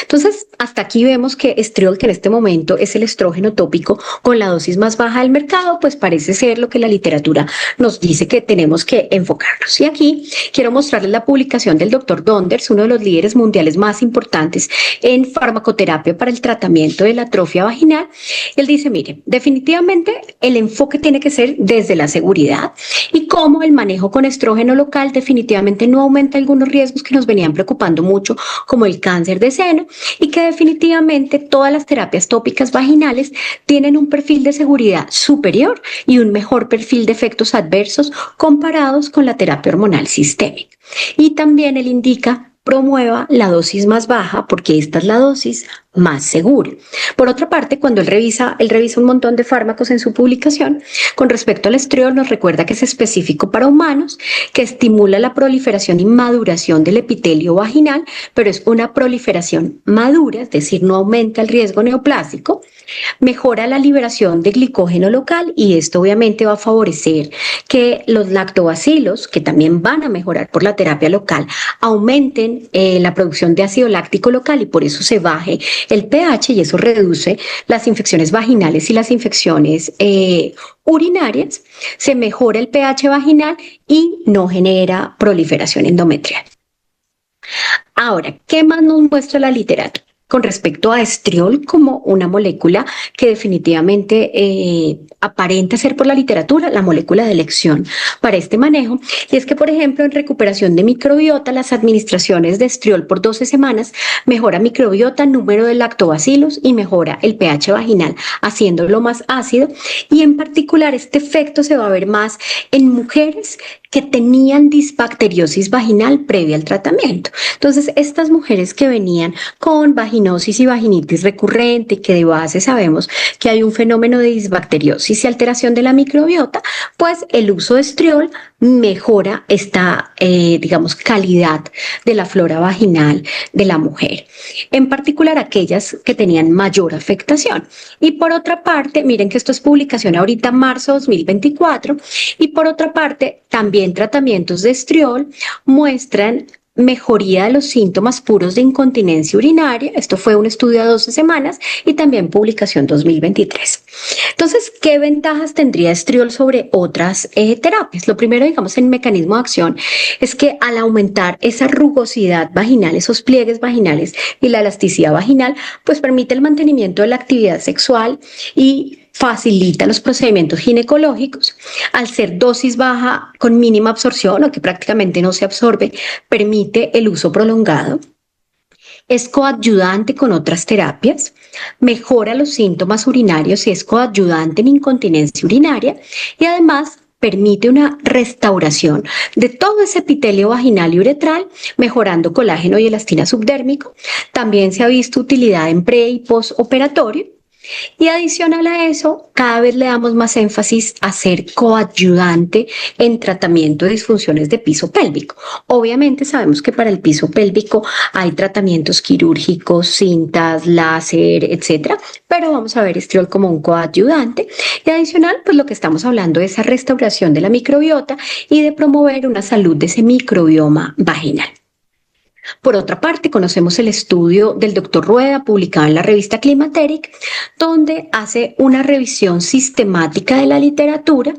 Entonces, hasta aquí vemos que estriol, que en este momento es el estrógeno tópico con la dosis más baja del mercado, pues parece ser lo que la literatura nos dice que tenemos que enfocarnos. Y aquí quiero mostrarles la publicación del doctor Donders, uno de los líderes mundiales más importantes en farmacoterapia para el tratamiento de la atrofia vaginal. Él dice, mire, definitivamente el enfoque tiene que ser desde la seguridad y cómo el manejo con estrógeno local definitivamente no aumenta algunos riesgos que nos venían preocupando mucho, como el cáncer de seno, y que definitivamente todas las terapias tópicas vaginales tienen un perfil de seguridad superior y un mejor perfil de efectos adversos comparados con la terapia hormonal sistémica. Y también él indica promueva la dosis más baja porque esta es la dosis más segura. Por otra parte, cuando él revisa un montón de fármacos en su publicación, con respecto al estriol nos recuerda que es específico para humanos, que estimula la proliferación y maduración del epitelio vaginal, pero es una proliferación madura, es decir, no aumenta el riesgo neoplásico, mejora la liberación de glicógeno local y esto obviamente va a favorecer que los lactobacilos, que también van a mejorar por la terapia local, aumenten la producción de ácido láctico local y por eso se baje el pH y eso reduce las infecciones vaginales y las infecciones urinarias, se mejora el pH vaginal y no genera proliferación endometrial. Ahora, ¿qué más nos muestra la literatura con respecto a estriol como una molécula que definitivamente aparenta ser por la literatura la molécula de elección para este manejo? Y es que, por ejemplo, en recuperación de microbiota, las administraciones de estriol por 12 semanas mejora microbiota, número de lactobacilos y mejora el pH vaginal, haciéndolo más ácido. Y en particular, este efecto se va a ver más en mujeres que tenían disbacteriosis vaginal previa al tratamiento. Entonces, estas mujeres que venían con vaginosis y vaginitis recurrente, que de base sabemos que hay un fenómeno de disbacteriosis y alteración de la microbiota, pues el uso de estriol mejora esta, digamos, calidad de la flora vaginal de la mujer, en particular aquellas que tenían mayor afectación. Y por otra parte, miren que esto es publicación ahorita marzo 2024, y por otra parte, también tratamientos de estriol muestran mejoría de los síntomas puros de incontinencia urinaria. Esto fue un estudio de 12 semanas y también publicación 2023. Entonces, ¿qué ventajas tendría estriol sobre otras terapias? Lo primero, digamos, en mecanismo de acción es que al aumentar esa rugosidad vaginal, esos pliegues vaginales y la elasticidad vaginal, pues permite el mantenimiento de la actividad sexual y facilita los procedimientos ginecológicos. Al ser dosis baja con mínima absorción o que prácticamente no se absorbe, permite el uso prolongado. Es coadyuvante con otras terapias, mejora los síntomas urinarios y es coadyuvante en incontinencia urinaria y además permite una restauración de todo ese epitelio vaginal y uretral, mejorando colágeno y elastina subdérmico. También se ha visto utilidad en pre y postoperatorio. Y adicional a eso, cada vez le damos más énfasis a ser coadyuvante en tratamiento de disfunciones de piso pélvico. Obviamente sabemos que para el piso pélvico hay tratamientos quirúrgicos, cintas, láser, etcétera, pero vamos a ver estriol como un coadyuvante. Y adicional, pues lo que estamos hablando es esa restauración de la microbiota y de promover una salud de ese microbioma vaginal. Por otra parte, conocemos el estudio del doctor Rueda, publicado en la revista Climateric, donde hace una revisión sistemática de la literatura,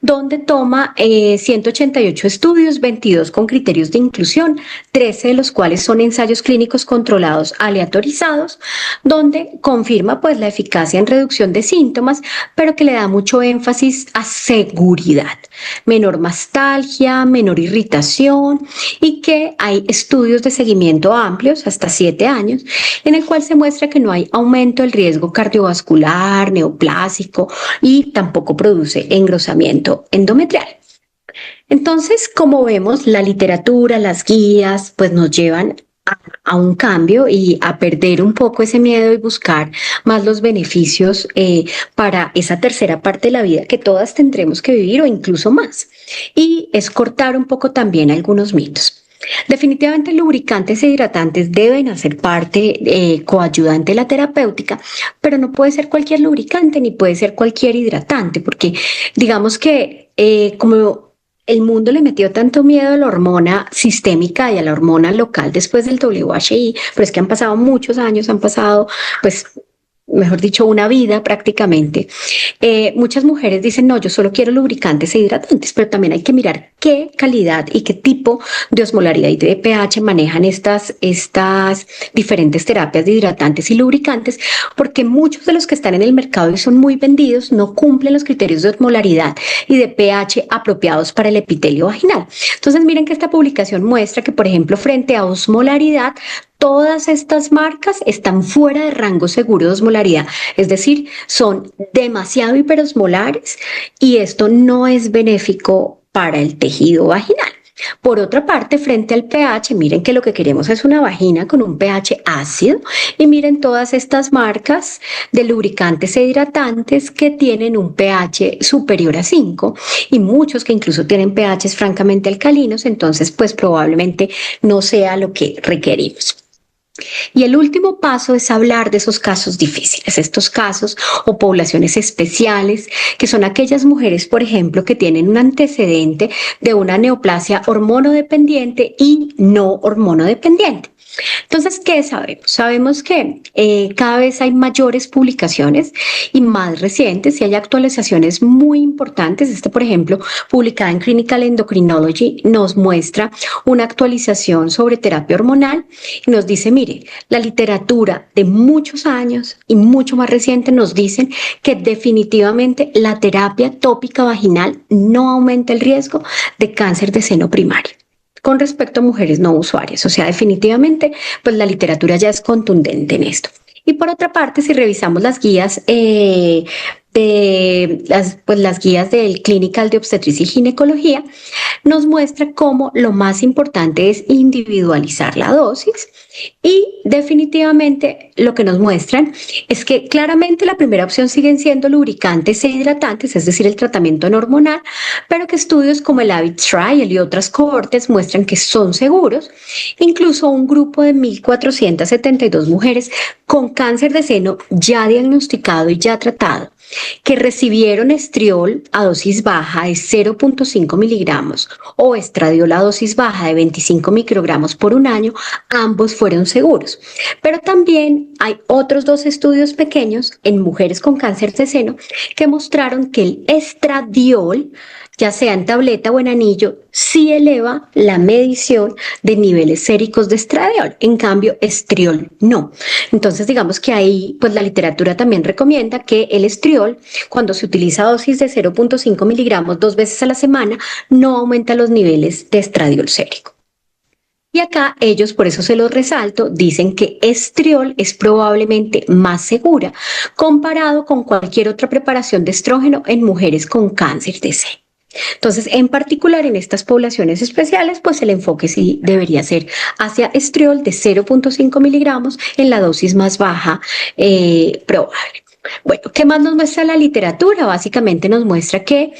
donde toma 188 estudios, 22 con criterios de inclusión, 13 de los cuales son ensayos clínicos controlados aleatorizados, donde confirma pues la eficacia en reducción de síntomas, pero que le da mucho énfasis a seguridad, menor mastalgia, menor irritación, y que hay estudios de seguimiento amplios, hasta 7 años, en el cual se muestra que no hay aumento del riesgo cardiovascular, neoplásico y tampoco produce engrosamiento endometrial. Entonces, como vemos, la literatura, las guías, pues nos llevan a un cambio y a perder un poco ese miedo y buscar más los beneficios para esa tercera parte de la vida que todas tendremos que vivir o incluso más. Y es cortar un poco también algunos mitos. Definitivamente lubricantes e hidratantes deben hacer parte coayudante de la terapéutica, pero no puede ser cualquier lubricante ni puede ser cualquier hidratante, porque digamos que como el mundo le metió tanto miedo a la hormona sistémica y a la hormona local después del WHI, pero es que han pasado muchos años, han pasado pues mejor dicho, una vida prácticamente. Muchas mujeres dicen, no, yo solo quiero lubricantes e hidratantes, pero también hay que mirar qué calidad y qué tipo de osmolaridad y de pH manejan estas diferentes terapias de hidratantes y lubricantes, porque muchos de los que están en el mercado y son muy vendidos no cumplen los criterios de osmolaridad y de pH apropiados para el epitelio vaginal. Entonces, miren que esta publicación muestra que, por ejemplo, frente a osmolaridad, todas estas marcas están fuera de rango seguro de osmolaridad, es decir, son demasiado hiperosmolares y esto no es benéfico para el tejido vaginal. Por otra parte, frente al pH, miren que lo que queremos es una vagina con un pH ácido y miren todas estas marcas de lubricantes e hidratantes que tienen un pH superior a 5 y muchos que incluso tienen pHs francamente alcalinos, entonces pues probablemente no sea lo que requerimos. Y el último paso es hablar de esos casos difíciles, estos casos o poblaciones especiales, que son aquellas mujeres, por ejemplo, que tienen un antecedente de una neoplasia hormonodependiente y no hormonodependiente. Entonces, ¿qué sabemos? Sabemos que cada vez hay mayores publicaciones y más recientes y hay actualizaciones muy importantes. Por ejemplo, publicada en Clinical Endocrinology, nos muestra una actualización sobre terapia hormonal y nos dice, mire, la literatura de muchos años y mucho más reciente nos dicen que definitivamente la terapia tópica vaginal no aumenta el riesgo de cáncer de seno primario con respecto a mujeres no usuarias. O sea, definitivamente, pues la literatura ya es contundente en esto. Y por otra parte, si revisamos las guías las guías del Clinical de Obstetricia y Ginecología, nos muestra cómo lo más importante es individualizar la dosis y definitivamente lo que nos muestran es que claramente la primera opción siguen siendo lubricantes e hidratantes, es decir, el tratamiento no hormonal, pero que estudios como el AVID Trial y otras cohortes muestran que son seguros. Incluso un grupo de 1.472 mujeres con cáncer de seno ya diagnosticado y ya tratado, que recibieron estriol a dosis baja de 0.5 miligramos o estradiol a dosis baja de 25 microgramos por un año, ambos fueron seguros. Pero también hay otros 2 estudios pequeños en mujeres con cáncer de seno que mostraron que el estradiol, ya sea en tableta o en anillo, sí eleva la medición de niveles séricos de estradiol, en cambio estriol no. Entonces digamos que ahí pues la literatura también recomienda que el estriol, cuando se utiliza a dosis de 0.5 miligramos 2 veces a la semana, no aumenta los niveles de estradiol sérico. Y acá ellos, por eso se los resalto, dicen que estriol es probablemente más segura comparado con cualquier otra preparación de estrógeno en mujeres con cáncer de seno. Entonces, en particular en estas poblaciones especiales, pues el enfoque sí debería ser hacia estriol de 0.5 miligramos en la dosis más baja probable. Bueno, ¿qué más nos muestra la literatura? Básicamente nos muestra que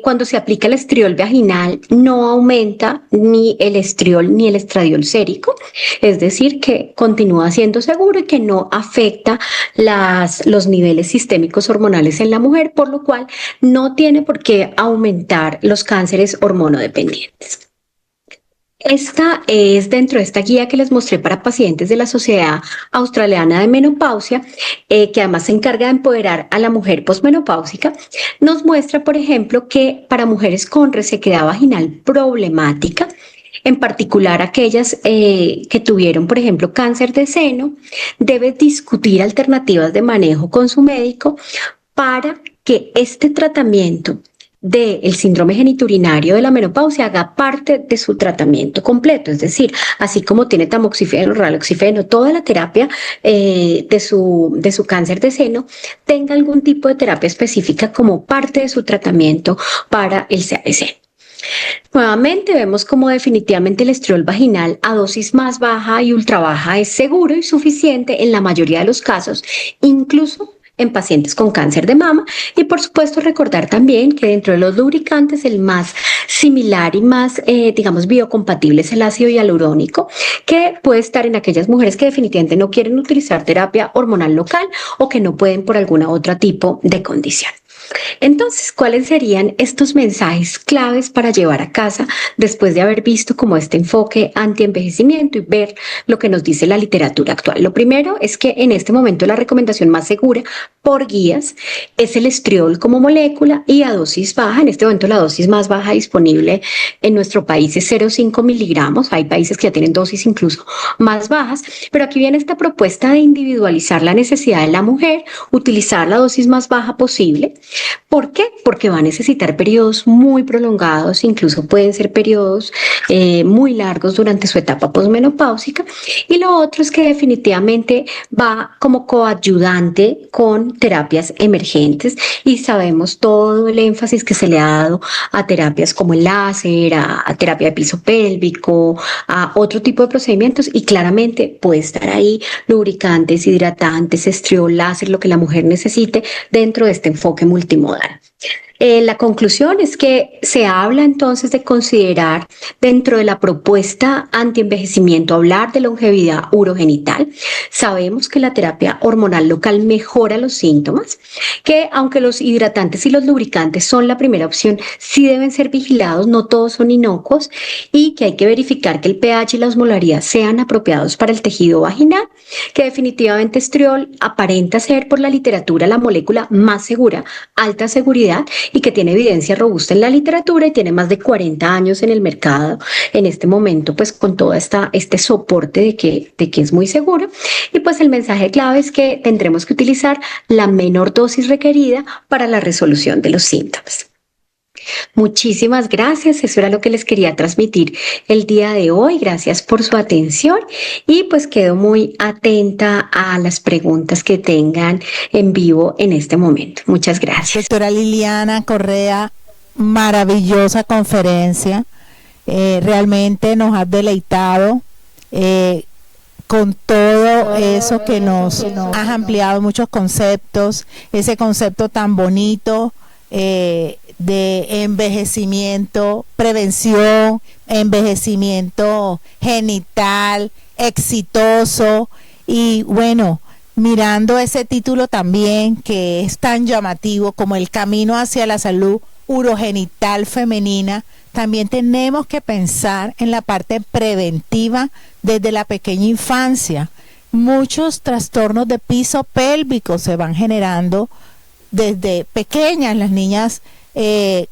cuando se aplica el estriol vaginal no aumenta ni el estriol ni el estradiol sérico, es decir, que continúa siendo seguro y que no afecta los niveles sistémicos hormonales en la mujer, por lo cual no tiene por qué aumentar los cánceres hormonodependientes. Esta es dentro de esta guía que les mostré para pacientes de la Sociedad Australiana de Menopausia, que además se encarga de empoderar a la mujer posmenopáusica. Nos muestra, por ejemplo, que para mujeres con resequedad vaginal problemática, en particular aquellas que tuvieron, por ejemplo, cáncer de seno, debe discutir alternativas de manejo con su médico para que este tratamiento del síndrome genitourinario de la menopausia haga parte de su tratamiento completo, es decir, así como tiene tamoxifeno, raloxifeno, toda la terapia de su cáncer de seno, tenga algún tipo de terapia específica como parte de su tratamiento para el CADC. Nuevamente vemos como definitivamente el estriol vaginal a dosis más baja y ultra baja es seguro y suficiente en la mayoría de los casos, incluso en pacientes con cáncer de mama. Y por supuesto recordar también que dentro de los lubricantes el más similar y más, digamos, biocompatible es el ácido hialurónico, que puede estar en aquellas mujeres que definitivamente no quieren utilizar terapia hormonal local o que no pueden por alguna otra tipo de condición. Entonces, ¿cuáles serían estos mensajes claves para llevar a casa después de haber visto como este enfoque anti-envejecimiento y ver lo que nos dice la literatura actual? Lo primero es que en este momento la recomendación más segura por guías es el estriol como molécula y a dosis baja. En este momento la dosis más baja disponible en nuestro país es 0,5 miligramos. Hay países que ya tienen dosis incluso más bajas, pero aquí viene esta propuesta de individualizar la necesidad de la mujer, utilizar la dosis más baja posible. ¿Por qué? Porque va a necesitar periodos muy prolongados, incluso pueden ser periodos muy largos durante su etapa posmenopáusica. Y lo otro es que definitivamente va como coayudante con terapias emergentes y sabemos todo el énfasis que se le ha dado a terapias como el láser, a terapia de piso pélvico, a otro tipo de procedimientos y claramente puede estar ahí lubricantes, hidratantes, estriol, láser, lo que la mujer necesite dentro de este enfoque multimodal. La conclusión es que se habla entonces de considerar dentro de la propuesta antienvejecimiento hablar de longevidad urogenital. Sabemos que la terapia hormonal local mejora los síntomas, que aunque los hidratantes y los lubricantes son la primera opción, sí deben ser vigilados, no todos son inocuos y que hay que verificar que el pH y la osmolaridad sean apropiados para el tejido vaginal, que definitivamente estriol aparenta ser por la literatura la molécula más segura, alta seguridad y que tiene evidencia robusta en la literatura y tiene más de 40 años en el mercado en este momento, pues con todo este soporte de que es muy seguro. Y pues el mensaje clave es que tendremos que utilizar la menor dosis requerida para la resolución de los síntomas. Muchísimas gracias, eso era lo que les quería transmitir el día de hoy. Gracias por su atención y pues quedo muy atenta a las preguntas que tengan en vivo en este momento. Muchas gracias. Doctora Liliana Correa, maravillosa conferencia. Realmente nos has deleitado con todo eso que nos has ampliado muchos conceptos, ese concepto tan bonito de envejecimiento, prevención, envejecimiento genital, exitoso. Y bueno, mirando ese título también que es tan llamativo como el camino hacia la salud urogenital femenina, también tenemos que pensar en la parte preventiva desde la pequeña infancia. Muchos trastornos de piso pélvico se van generando desde pequeñas. Las niñas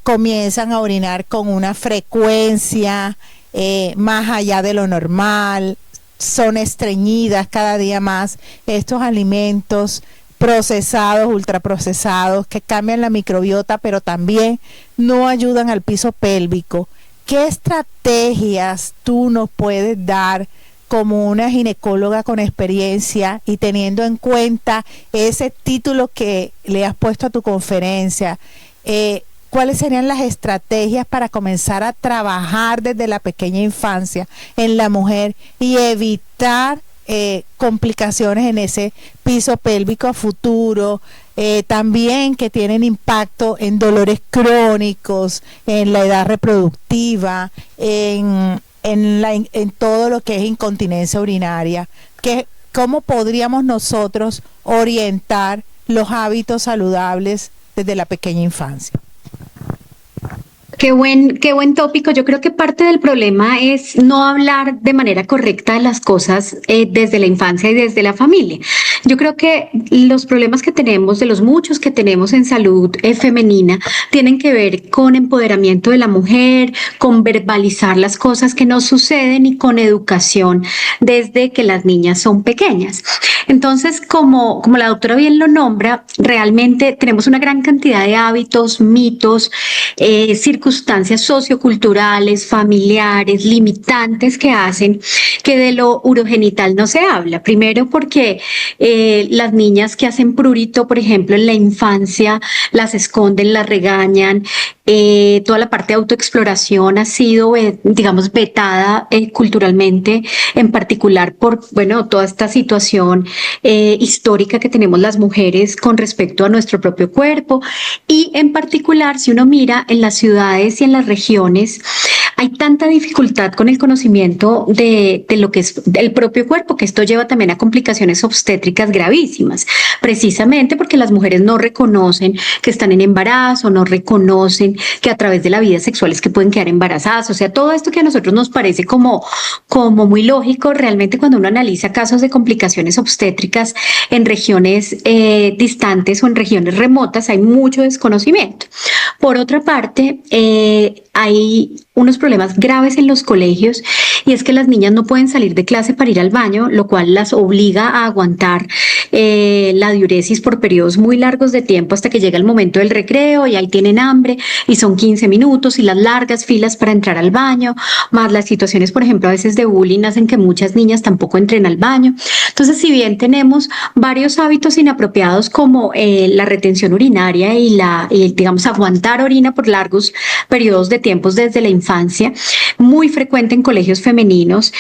comienzan a orinar con una frecuencia más allá de lo normal, son estreñidas cada día más. Estos alimentos procesados, ultraprocesados, que cambian la microbiota, pero también no ayudan al piso pélvico. ¿Qué estrategias tú nos puedes dar como una ginecóloga con experiencia y teniendo en cuenta ese título que le has puesto a tu conferencia? ¿Cuáles serían las estrategias para comenzar a trabajar desde la pequeña infancia en la mujer y evitar complicaciones en ese piso pélvico a futuro, también que tienen impacto en dolores crónicos, en la edad reproductiva, en todo lo que es incontinencia urinaria? ¿Cómo podríamos nosotros orientar los hábitos saludables desde la pequeña infancia? Qué buen tópico. Yo creo que parte del problema es no hablar de manera correcta de las cosas desde la infancia y desde la familia. Yo creo que los problemas que tenemos, de los muchos que tenemos en salud femenina, tienen que ver con empoderamiento de la mujer, con verbalizar las cosas que nos suceden y con educación desde que las niñas son pequeñas. Entonces, como la doctora bien lo nombra, realmente tenemos una gran cantidad de hábitos, mitos, circunstancias socioculturales, familiares, limitantes que hacen que de lo urogenital no se habla. Primero porque las niñas que hacen prurito, por ejemplo, en la infancia, las esconden, las regañan. Toda la parte de autoexploración ha sido, digamos, vetada culturalmente, en particular por, bueno, toda esta situación histórica que tenemos las mujeres con respecto a nuestro propio cuerpo. Y en particular, si uno mira en las ciudades y en las regiones, hay tanta dificultad con el conocimiento de lo que es el propio cuerpo, que esto lleva también a complicaciones obstétricas gravísimas, precisamente porque las mujeres no reconocen que están en embarazo, no reconocen que a través de la vida sexual es que pueden quedar embarazadas. O sea, todo esto que a nosotros nos parece como muy lógico, realmente cuando uno analiza casos de complicaciones obstétricas en regiones distantes o en regiones remotas, hay mucho desconocimiento. Por otra parte, hay unos problemas graves en los colegios, y es que las niñas no pueden salir de clase para ir al baño, lo cual las obliga a aguantar la diuresis por periodos muy largos de tiempo hasta que llega el momento del recreo y ahí tienen hambre y son 15 minutos, y las largas filas para entrar al baño, más las situaciones, por ejemplo, a veces de bullying hacen que muchas niñas tampoco entren al baño. Entonces, si bien tenemos varios hábitos inapropiados como la retención urinaria y digamos, aguantar orina por largos periodos de tiempos desde la infancia, muy frecuente en colegios femeninos,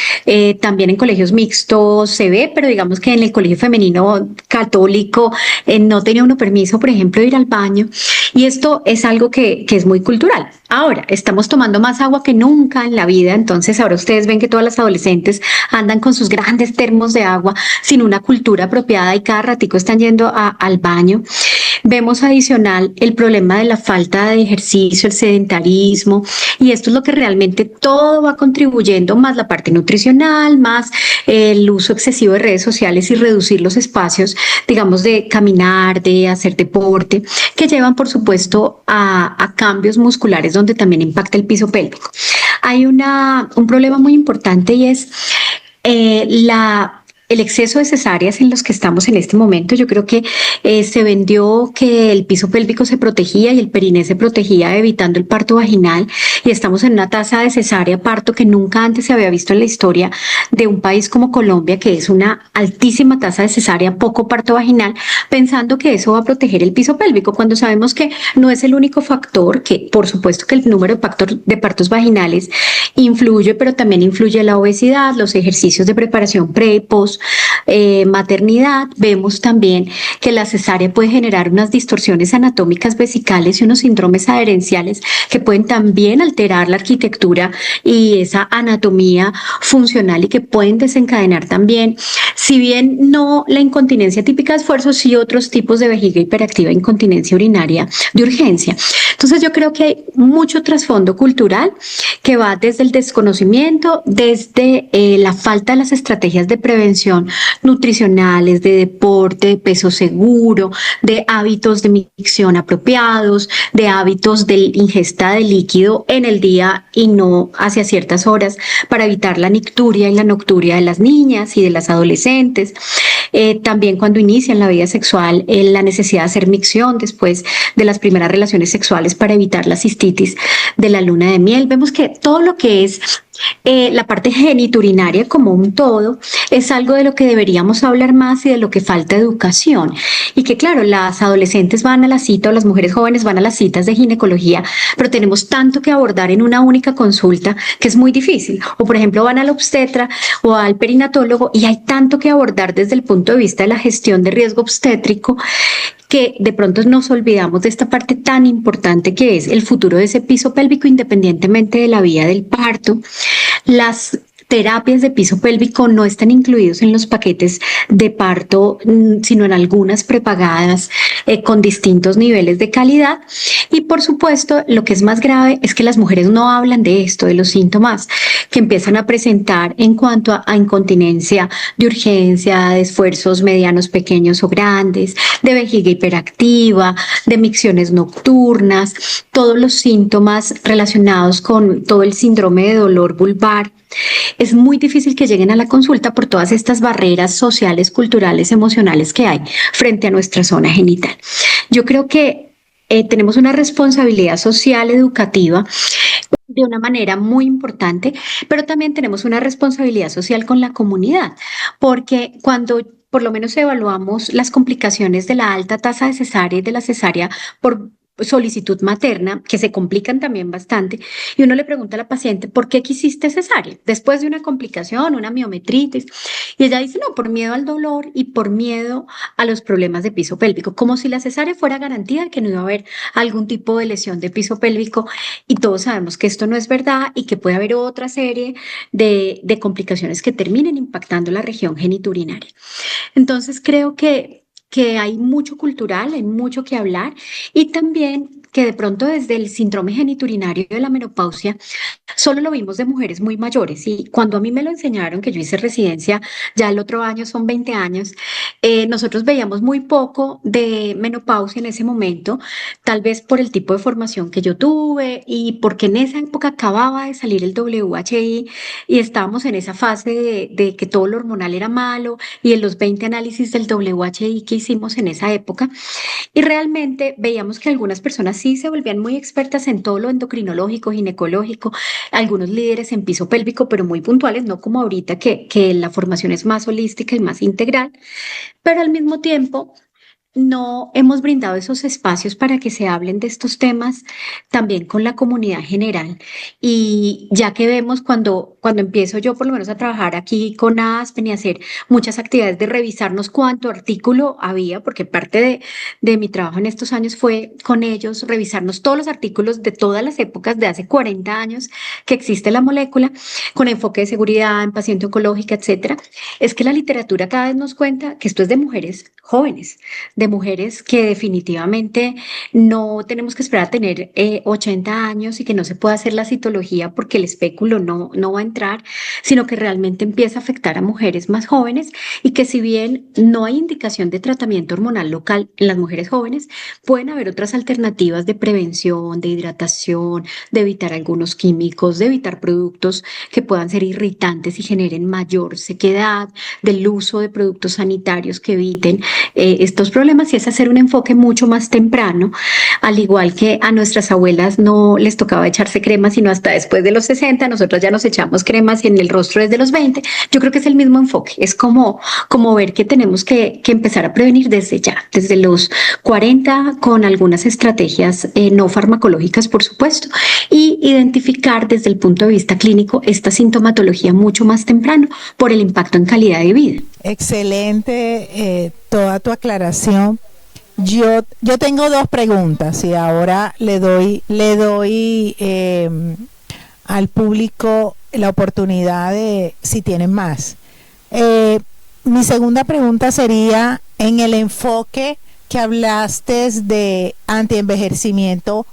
también en colegios mixtos se ve, pero digamos que en el colegio femenino católico no tenía uno permiso, por ejemplo, de ir al baño, y esto es algo que es muy cultural. Ahora, estamos tomando más agua que nunca en la vida, entonces ahora ustedes ven que todas las adolescentes andan con sus grandes termos de agua sin una cultura apropiada y cada ratico están yendo al baño. Vemos adicional el problema de la falta de ejercicio, el sedentarismo, y esto es lo que realmente todo va contribuyendo, más la parte nutricional, más el uso excesivo de redes sociales y reducir los espacios, digamos, de caminar, de hacer deporte, que llevan, por supuesto, a cambios musculares donde también impacta el piso pélvico. Hay un problema muy importante, y es el exceso de cesáreas en los que estamos en este momento. Yo creo que se vendió que el piso pélvico se protegía y el periné se protegía evitando el parto vaginal, y estamos en una tasa de cesárea parto que nunca antes se había visto en la historia de un país como Colombia, que es una altísima tasa de cesárea, poco parto vaginal, pensando que eso va a proteger el piso pélvico, cuando sabemos que no es el único factor, que por supuesto que el número de partos vaginales influye, pero también influye la obesidad, los ejercicios de preparación pre y post maternidad. Vemos también que la cesárea puede generar unas distorsiones anatómicas vesicales y unos síndromes adherenciales que pueden también alterar la arquitectura y esa anatomía funcional, y que pueden desencadenar también, si bien no la incontinencia típica de esfuerzo, sí otros tipos de vejiga hiperactiva, incontinencia urinaria de urgencia. Entonces yo creo que hay mucho trasfondo cultural que va desde el desconocimiento, desde la falta de las estrategias de prevención nutricionales, de deporte, de peso seguro, de hábitos de micción apropiados, de hábitos de ingesta de líquido en el día y no hacia ciertas horas, para evitar la nicturia y la nocturia de las niñas y de las adolescentes. También cuando inician la vida sexual, la necesidad de hacer micción después de las primeras relaciones sexuales para evitar la cistitis de la luna de miel. Vemos que todo lo que es la parte geniturinaria como un todo es algo de lo que deberíamos hablar más y de lo que falta educación, y que claro, las adolescentes van a la cita, o las mujeres jóvenes van a las citas de ginecología, pero tenemos tanto que abordar en una única consulta que es muy difícil, o por ejemplo van al obstetra o al perinatólogo y hay tanto que abordar desde el punto de vista de la gestión de riesgo obstétrico, que de pronto nos olvidamos de esta parte tan importante que es el futuro de ese piso pélvico independientemente de la vía del parto. Las terapias de piso pélvico no están incluidos en los paquetes de parto, sino en algunas prepagadas con distintos niveles de calidad. Y por supuesto, lo que es más grave es que las mujeres no hablan de esto, de los síntomas que empiezan a presentar en cuanto a incontinencia de urgencia, de esfuerzos medianos, pequeños o grandes, de vejiga hiperactiva, de micciones nocturnas, todos los síntomas relacionados con todo el síndrome de dolor vulvar. Es muy difícil que lleguen a la consulta por todas estas barreras sociales, culturales, emocionales que hay frente a nuestra zona genital. Yo creo que tenemos una responsabilidad social educativa de una manera muy importante, pero también tenemos una responsabilidad social con la comunidad, porque cuando por lo menos evaluamos las complicaciones de la alta tasa de cesárea y de la cesárea por solicitud materna, que se complican también bastante, y uno le pregunta a la paciente, ¿por qué quisiste cesárea? Después de una complicación, una miometritis, y ella dice, no, por miedo al dolor y por miedo a los problemas de piso pélvico, como si la cesárea fuera garantía de que no iba a haber algún tipo de lesión de piso pélvico, y todos sabemos que esto no es verdad y que puede haber otra serie de complicaciones que terminen impactando la región genitourinaria. Entonces creo que hay mucho cultural, hay mucho que hablar y también que de pronto desde el síndrome genitourinario de la menopausia solo lo vimos de mujeres muy mayores y cuando a mí me lo enseñaron, que yo hice residencia ya el otro año, son 20 años, nosotros veíamos muy poco de menopausia en ese momento, tal vez por el tipo de formación que yo tuve y porque en esa época acababa de salir el WHI y estábamos en esa fase de que todo lo hormonal era malo y en los 20 análisis del WHI que hicimos en esa época y realmente veíamos que algunas personas sí se volvían muy expertas en todo lo endocrinológico, ginecológico, algunos líderes en piso pélvico, pero muy puntuales, no como ahorita que la formación es más holística y más integral, pero al mismo tiempo no hemos brindado esos espacios para que se hablen de estos temas también con la comunidad general. Y ya que vemos cuando empiezo yo por lo menos a trabajar aquí con Aspen y hacer muchas actividades de revisarnos cuánto artículo había, porque parte de mi trabajo en estos años fue con ellos revisarnos todos los artículos de todas las épocas de hace 40 años que existe la molécula, con enfoque de seguridad en paciente oncológica, etcétera. Es que la literatura cada vez nos cuenta que esto es de mujeres jóvenes, de mujeres que definitivamente no tenemos que esperar a tener 80 años y que no se pueda hacer la citología porque el espéculo no va a entrar, sino que realmente empieza a afectar a mujeres más jóvenes y que si bien no hay indicación de tratamiento hormonal local en las mujeres jóvenes, pueden haber otras alternativas de prevención, de hidratación, de evitar algunos químicos, de evitar productos que puedan ser irritantes y generen mayor sequedad, del uso de productos sanitarios que eviten estos problemas y es hacer un enfoque mucho más temprano, al igual que a nuestras abuelas no les tocaba echarse crema sino hasta después de los 60, nosotros ya nos echamos cremas en el rostro desde los 20, yo creo que es el mismo enfoque, es como ver que tenemos que empezar a prevenir desde ya, desde los 40 con algunas estrategias no farmacológicas por supuesto y identificar desde el punto de vista clínico esta sintomatología mucho más temprano por el impacto en calidad de vida. Excelente toda tu aclaración. Yo tengo dos preguntas y ahora le doy al público la oportunidad de si tienen más. Mi segunda pregunta sería en el enfoque que hablaste de antienvejecimiento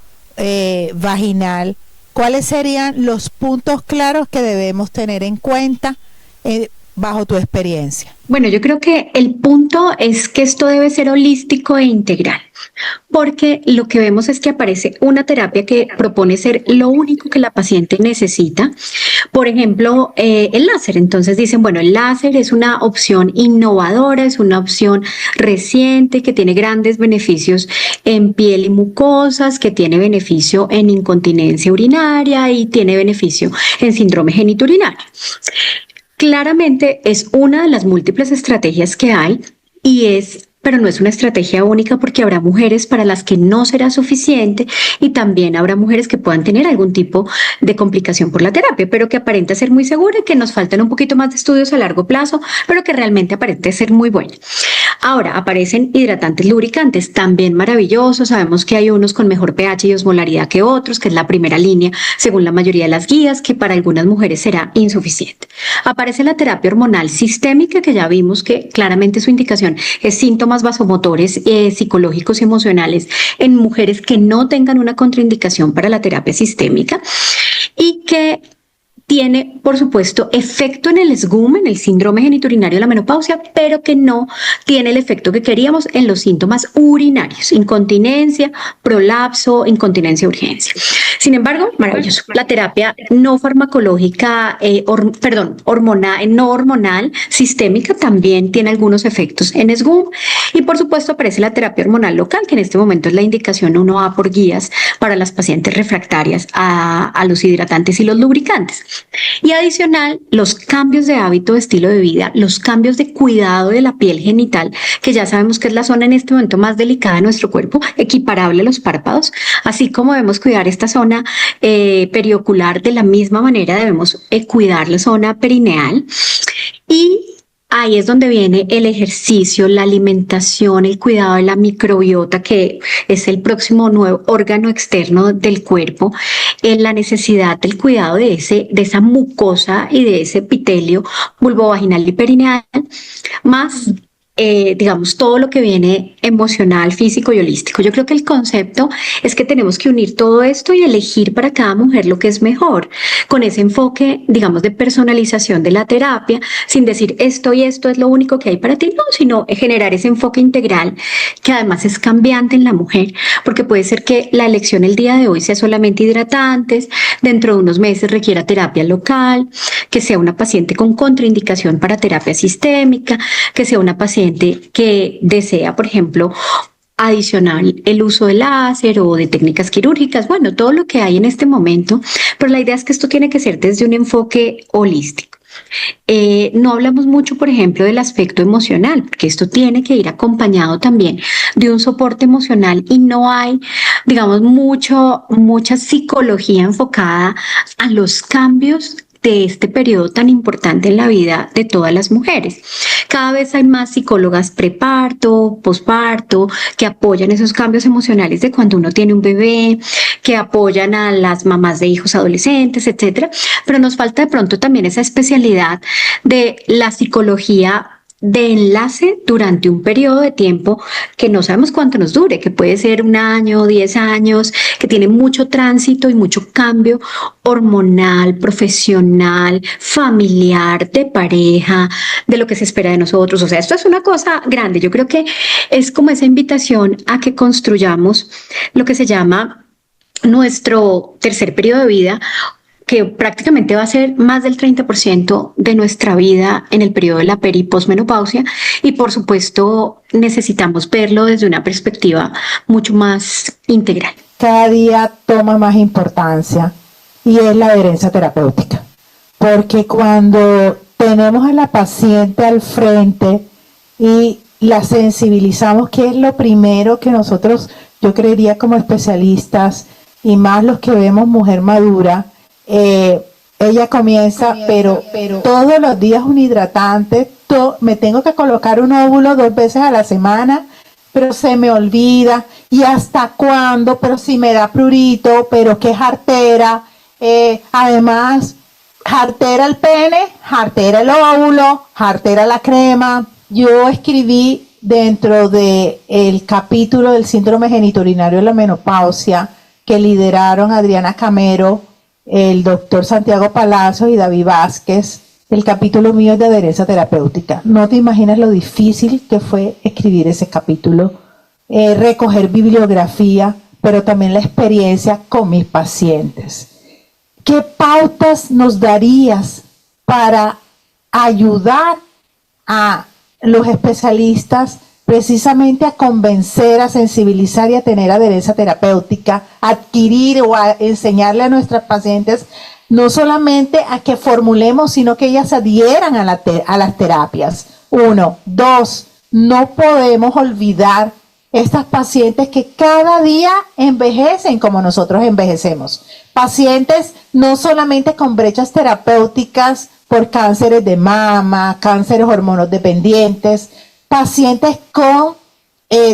vaginal, ¿cuáles serían los puntos claros que debemos tener en cuenta bajo tu experiencia? Bueno, yo creo que el punto es que esto debe ser holístico e integral, porque lo que vemos es que aparece una terapia que propone ser lo único que la paciente necesita. Por ejemplo, el láser. Entonces dicen, bueno, el láser es una opción innovadora, es una opción reciente que tiene grandes beneficios en piel y mucosas, que tiene beneficio en incontinencia urinaria y tiene beneficio en síndrome genitourinario. Claramente es una de las múltiples estrategias que hay pero no es una estrategia única porque habrá mujeres para las que no será suficiente y también habrá mujeres que puedan tener algún tipo de complicación por la terapia, pero que aparenta ser muy segura y que nos faltan un poquito más de estudios a largo plazo, pero que realmente aparenta ser muy buena. Ahora, aparecen hidratantes lubricantes, también maravillosos. Sabemos que hay unos con mejor pH y osmolaridad que otros, que es la primera línea, según la mayoría de las guías, que para algunas mujeres será insuficiente. Aparece la terapia hormonal sistémica, que ya vimos que claramente su indicación es síntomas vasomotores, psicológicos y emocionales en mujeres que no tengan una contraindicación para la terapia sistémica y que tiene, por supuesto, efecto en el SGUM, en el síndrome genitourinario de la menopausia, pero que no tiene el efecto que queríamos en los síntomas urinarios, incontinencia, prolapso, incontinencia, urgencia. Sin embargo, maravilloso. La terapia no farmacológica, hormonal, no hormonal, sistémica, también tiene algunos efectos en SGUM. Y por supuesto aparece la terapia hormonal local, que en este momento es la indicación 1A por guías para las pacientes refractarias a los hidratantes y los lubricantes. Y adicional, los cambios de hábito, de estilo de vida, los cambios de cuidado de la piel genital, que ya sabemos que es la zona en este momento más delicada de nuestro cuerpo, equiparable a los párpados, así como debemos cuidar esta zona periocular, de la misma manera debemos cuidar la zona perineal. Y ahí es donde viene el ejercicio, la alimentación, el cuidado de la microbiota, que es el próximo nuevo órgano externo del cuerpo, la necesidad del cuidado de esa mucosa y de ese epitelio vulvovaginal y perineal, más digamos, todo lo que viene emocional, físico y holístico. Yo creo que el concepto es que tenemos que unir todo esto y elegir para cada mujer lo que es mejor, con ese enfoque, digamos, de personalización de la terapia, sin decir esto y esto es lo único que hay para ti, no, sino generar ese enfoque integral, que además es cambiante en la mujer, porque puede ser que la elección el día de hoy sea solamente hidratantes, dentro de unos meses requiera terapia local, que sea una paciente con contraindicación para terapia sistémica, que sea una paciente que desea, por ejemplo, adicional el uso de láser o de técnicas quirúrgicas, bueno, todo lo que hay en este momento, pero la idea es que esto tiene que ser desde un enfoque holístico. No hablamos mucho, por ejemplo, del aspecto emocional, porque esto tiene que ir acompañado también de un soporte emocional y no hay, digamos, mucha psicología enfocada a los cambios de este periodo tan importante en la vida de todas las mujeres. Cada vez hay más psicólogas preparto, posparto, que apoyan esos cambios emocionales de cuando uno tiene un bebé, que apoyan a las mamás de hijos adolescentes, etcétera. Pero nos falta de pronto también esa especialidad de la psicología de enlace durante un periodo de tiempo que no sabemos cuánto nos dure, que puede ser 1 año, 10 años, que tiene mucho tránsito y mucho cambio hormonal, profesional, familiar, de pareja, de lo que se espera de nosotros. O sea, esto es una cosa grande. Yo creo que es como esa invitación a que construyamos lo que se llama nuestro tercer periodo de vida, que prácticamente va a ser más del 30% de nuestra vida en el periodo de la peri- y posmenopausia, y por supuesto necesitamos verlo desde una perspectiva mucho más integral. Cada día toma más importancia y es la adherencia terapéutica, porque cuando tenemos a la paciente al frente y la sensibilizamos, que es lo primero que nosotros, yo creería como especialistas y más los que vemos mujer madura, ella comienza, pero todos los días un hidratante, me tengo que colocar un óvulo 2 veces a la semana, pero se me olvida, y hasta cuándo, pero si me da prurito, pero qué jartera, además, jartera el pene, jartera el óvulo, jartera la crema. Yo escribí dentro de el capítulo del síndrome genitourinario de la menopausia que lideraron Adriana Camero, el doctor Santiago Palacios y David Vázquez. El capítulo mío es de adherencia terapéutica. No te imaginas lo difícil que fue escribir ese capítulo, recoger bibliografía, pero también la experiencia con mis pacientes. ¿Qué pautas nos darías para ayudar a los especialistas precisamente a convencer, a sensibilizar y a tener adherencia terapéutica, a adquirir o a enseñarle a nuestras pacientes no solamente a que formulemos, sino que ellas adhieran a las terapias? 1, 2, no podemos olvidar estas pacientes que cada día envejecen como nosotros envejecemos. Pacientes no solamente con brechas terapéuticas por cánceres de mama, cánceres hormonodependientes, pacientes con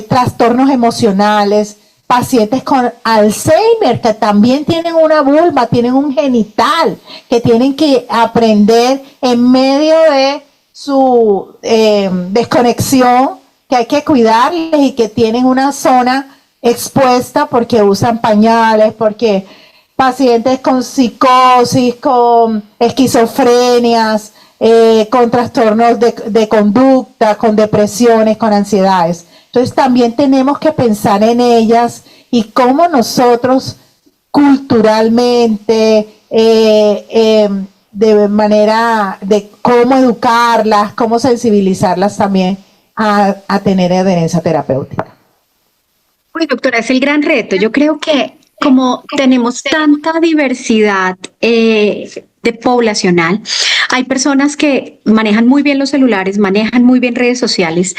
trastornos emocionales, pacientes con Alzheimer, que también tienen una vulva, tienen un genital, que tienen que aprender en medio de su desconexión, que hay que cuidarles y que tienen una zona expuesta porque usan pañales, porque pacientes con psicosis, con esquizofrenias, con trastornos de conducta, con depresiones, con ansiedades. Entonces también tenemos que pensar en ellas y cómo nosotros culturalmente, de manera de cómo educarlas, cómo sensibilizarlas también a tener adherencia terapéutica. Uy, doctora, es el gran reto. Yo creo que como tenemos tanta diversidad de poblacional, hay personas que manejan muy bien los celulares, manejan muy bien redes sociales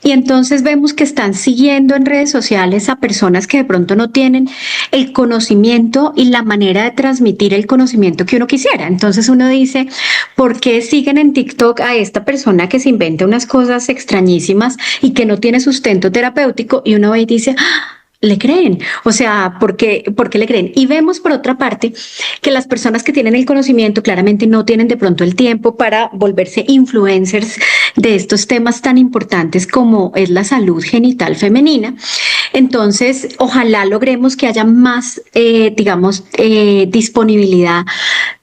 y entonces vemos que están siguiendo en redes sociales a personas que de pronto no tienen el conocimiento y la manera de transmitir el conocimiento que uno quisiera. Entonces uno dice, ¿por qué siguen en TikTok a esta persona que se inventa unas cosas extrañísimas y que no tiene sustento terapéutico? Y uno ve y dice, ¡ah! Le creen, o sea, ¿por qué le creen? Y vemos por otra parte que las personas que tienen el conocimiento claramente no tienen de pronto el tiempo para volverse influencers de estos temas tan importantes como es la salud genital femenina. Entonces, ojalá logremos que haya más, disponibilidad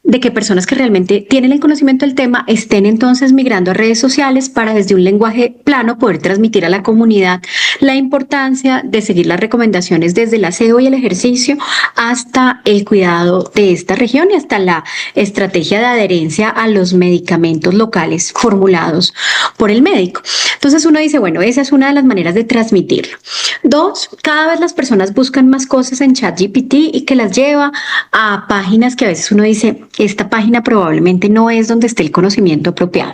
de que personas que realmente tienen el conocimiento del tema estén entonces migrando a redes sociales para desde un lenguaje plano poder transmitir a la comunidad la importancia de seguir las recomendaciones desde el aseo y el ejercicio hasta el cuidado de esta región y hasta la estrategia de adherencia a los medicamentos locales formulados por el médico. Entonces uno dice, bueno, esa es una de las maneras de transmitirlo. Dos, cada vez las personas buscan más cosas en ChatGPT y que las lleva a páginas que a veces uno dice, esta página probablemente no es donde esté el conocimiento apropiado.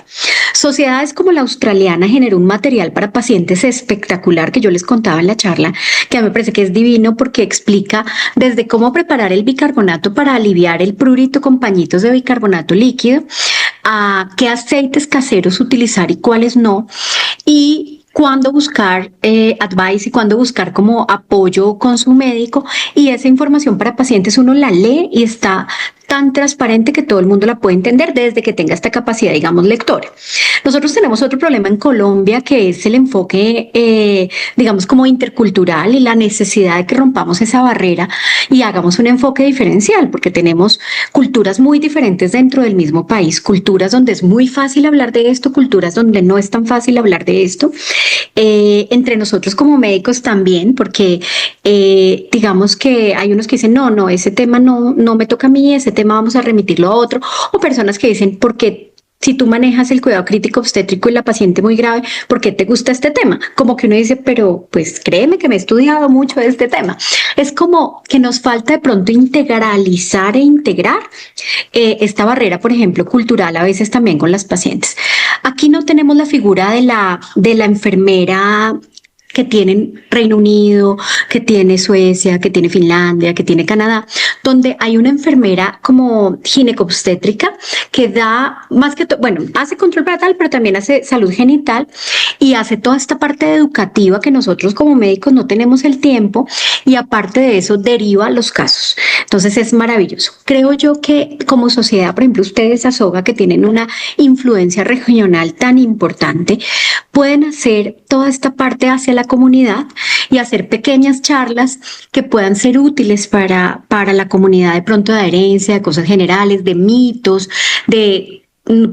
Sociedades como la australiana generó un material para pacientes espectacular que yo les contaba en la charla, que a mí me parece que es divino porque explica desde cómo preparar el bicarbonato para aliviar el prurito con pañitos de bicarbonato líquido, a qué aceites caseros utilizar y cuáles no, y cuándo buscar advice y cuándo buscar como apoyo con su médico, y esa información para pacientes uno la lee y está tan transparente que todo el mundo la puede entender desde que tenga esta capacidad, digamos, lectora. Nosotros tenemos otro problema en Colombia que es el enfoque, digamos, como intercultural y la necesidad de que rompamos esa barrera y hagamos un enfoque diferencial, porque tenemos culturas muy diferentes dentro del mismo país, culturas donde es muy fácil hablar de esto, culturas donde no es tan fácil hablar de esto. Entre nosotros como médicos también, porque digamos que hay unos que dicen, no, ese tema no me toca a mí, ese tema vamos a remitirlo a otro, o personas que dicen, ¿por qué? Si tú manejas el cuidado crítico obstétrico y la paciente muy grave, ¿por qué te gusta este tema? Como que uno dice, pero pues créeme que me he estudiado mucho de este tema. Es como que nos falta de pronto integralizar e integrar esta barrera, por ejemplo, cultural, a veces también con las pacientes. Aquí no tenemos la figura de la enfermera que tienen Reino Unido, que tiene Suecia, que tiene Finlandia, que tiene Canadá, donde hay una enfermera como ginecobstétrica que da más que bueno, hace control prenatal, pero también hace salud genital y hace toda esta parte educativa que nosotros como médicos no tenemos el tiempo, y aparte de eso deriva los casos. Entonces es maravilloso. Creo yo que como sociedad, por ejemplo, ustedes, Asoga, que tienen una influencia regional tan importante, pueden hacer toda esta parte hacia la comunidad y hacer pequeñas charlas que puedan ser útiles para la comunidad, de pronto de adherencia, de cosas generales, de mitos, de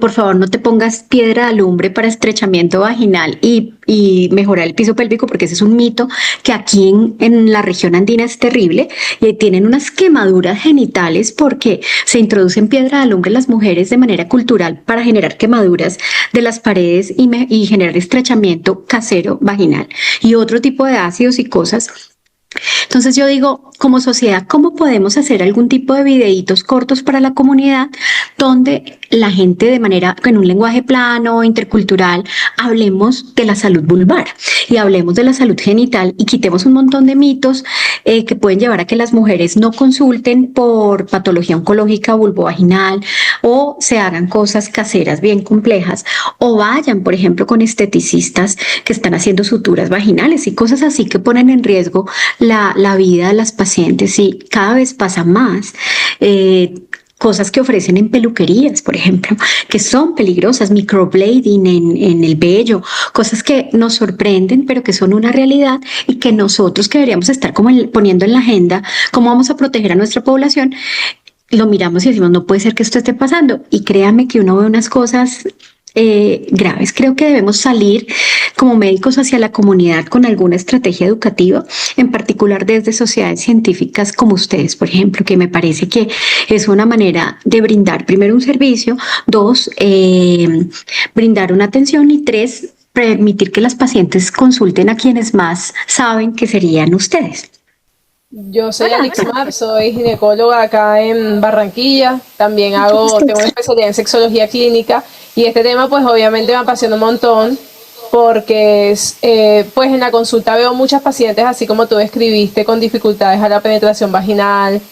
por favor no te pongas piedra de alumbre para estrechamiento vaginal y mejorar el piso pélvico, porque ese es un mito que aquí en la región andina es terrible, y tienen unas quemaduras genitales porque se introducen piedra de alumbre en las mujeres de manera cultural para generar quemaduras de las paredes y generar estrechamiento casero vaginal y otro tipo de ácidos y cosas. Entonces yo digo, como sociedad, ¿cómo podemos hacer algún tipo de videitos cortos para la comunidad donde la gente de manera, en un lenguaje plano, intercultural, hablemos de la salud vulvar y hablemos de la salud genital y quitemos un montón de mitos que pueden llevar a que las mujeres no consulten por patología oncológica vulvovaginal o se hagan cosas caseras bien complejas o vayan, por ejemplo, con esteticistas que están haciendo suturas vaginales y cosas así que ponen en riesgo la vida de las pacientes y cada vez pasa más. Cosas que ofrecen en peluquerías, por ejemplo, que son peligrosas, microblading en el vello, cosas que nos sorprenden, pero que son una realidad y que nosotros que deberíamos estar como poniendo en la agenda cómo vamos a proteger a nuestra población, lo miramos y decimos, no puede ser que esto esté pasando. Y créame que uno ve unas cosas graves. Creo que debemos salir como médicos hacia la comunidad con alguna estrategia educativa, en particular desde sociedades científicas como ustedes, por ejemplo, que me parece que es una manera de brindar, primero, un servicio, dos, brindar una atención y tres, permitir que las pacientes consulten a quienes más saben que serían ustedes. Yo soy Alixmar, soy ginecóloga acá en Barranquilla, también tengo una especialidad en sexología clínica y este tema pues obviamente me apasiona un montón porque pues en la consulta veo muchas pacientes así como tú describiste con dificultades a la penetración vaginal,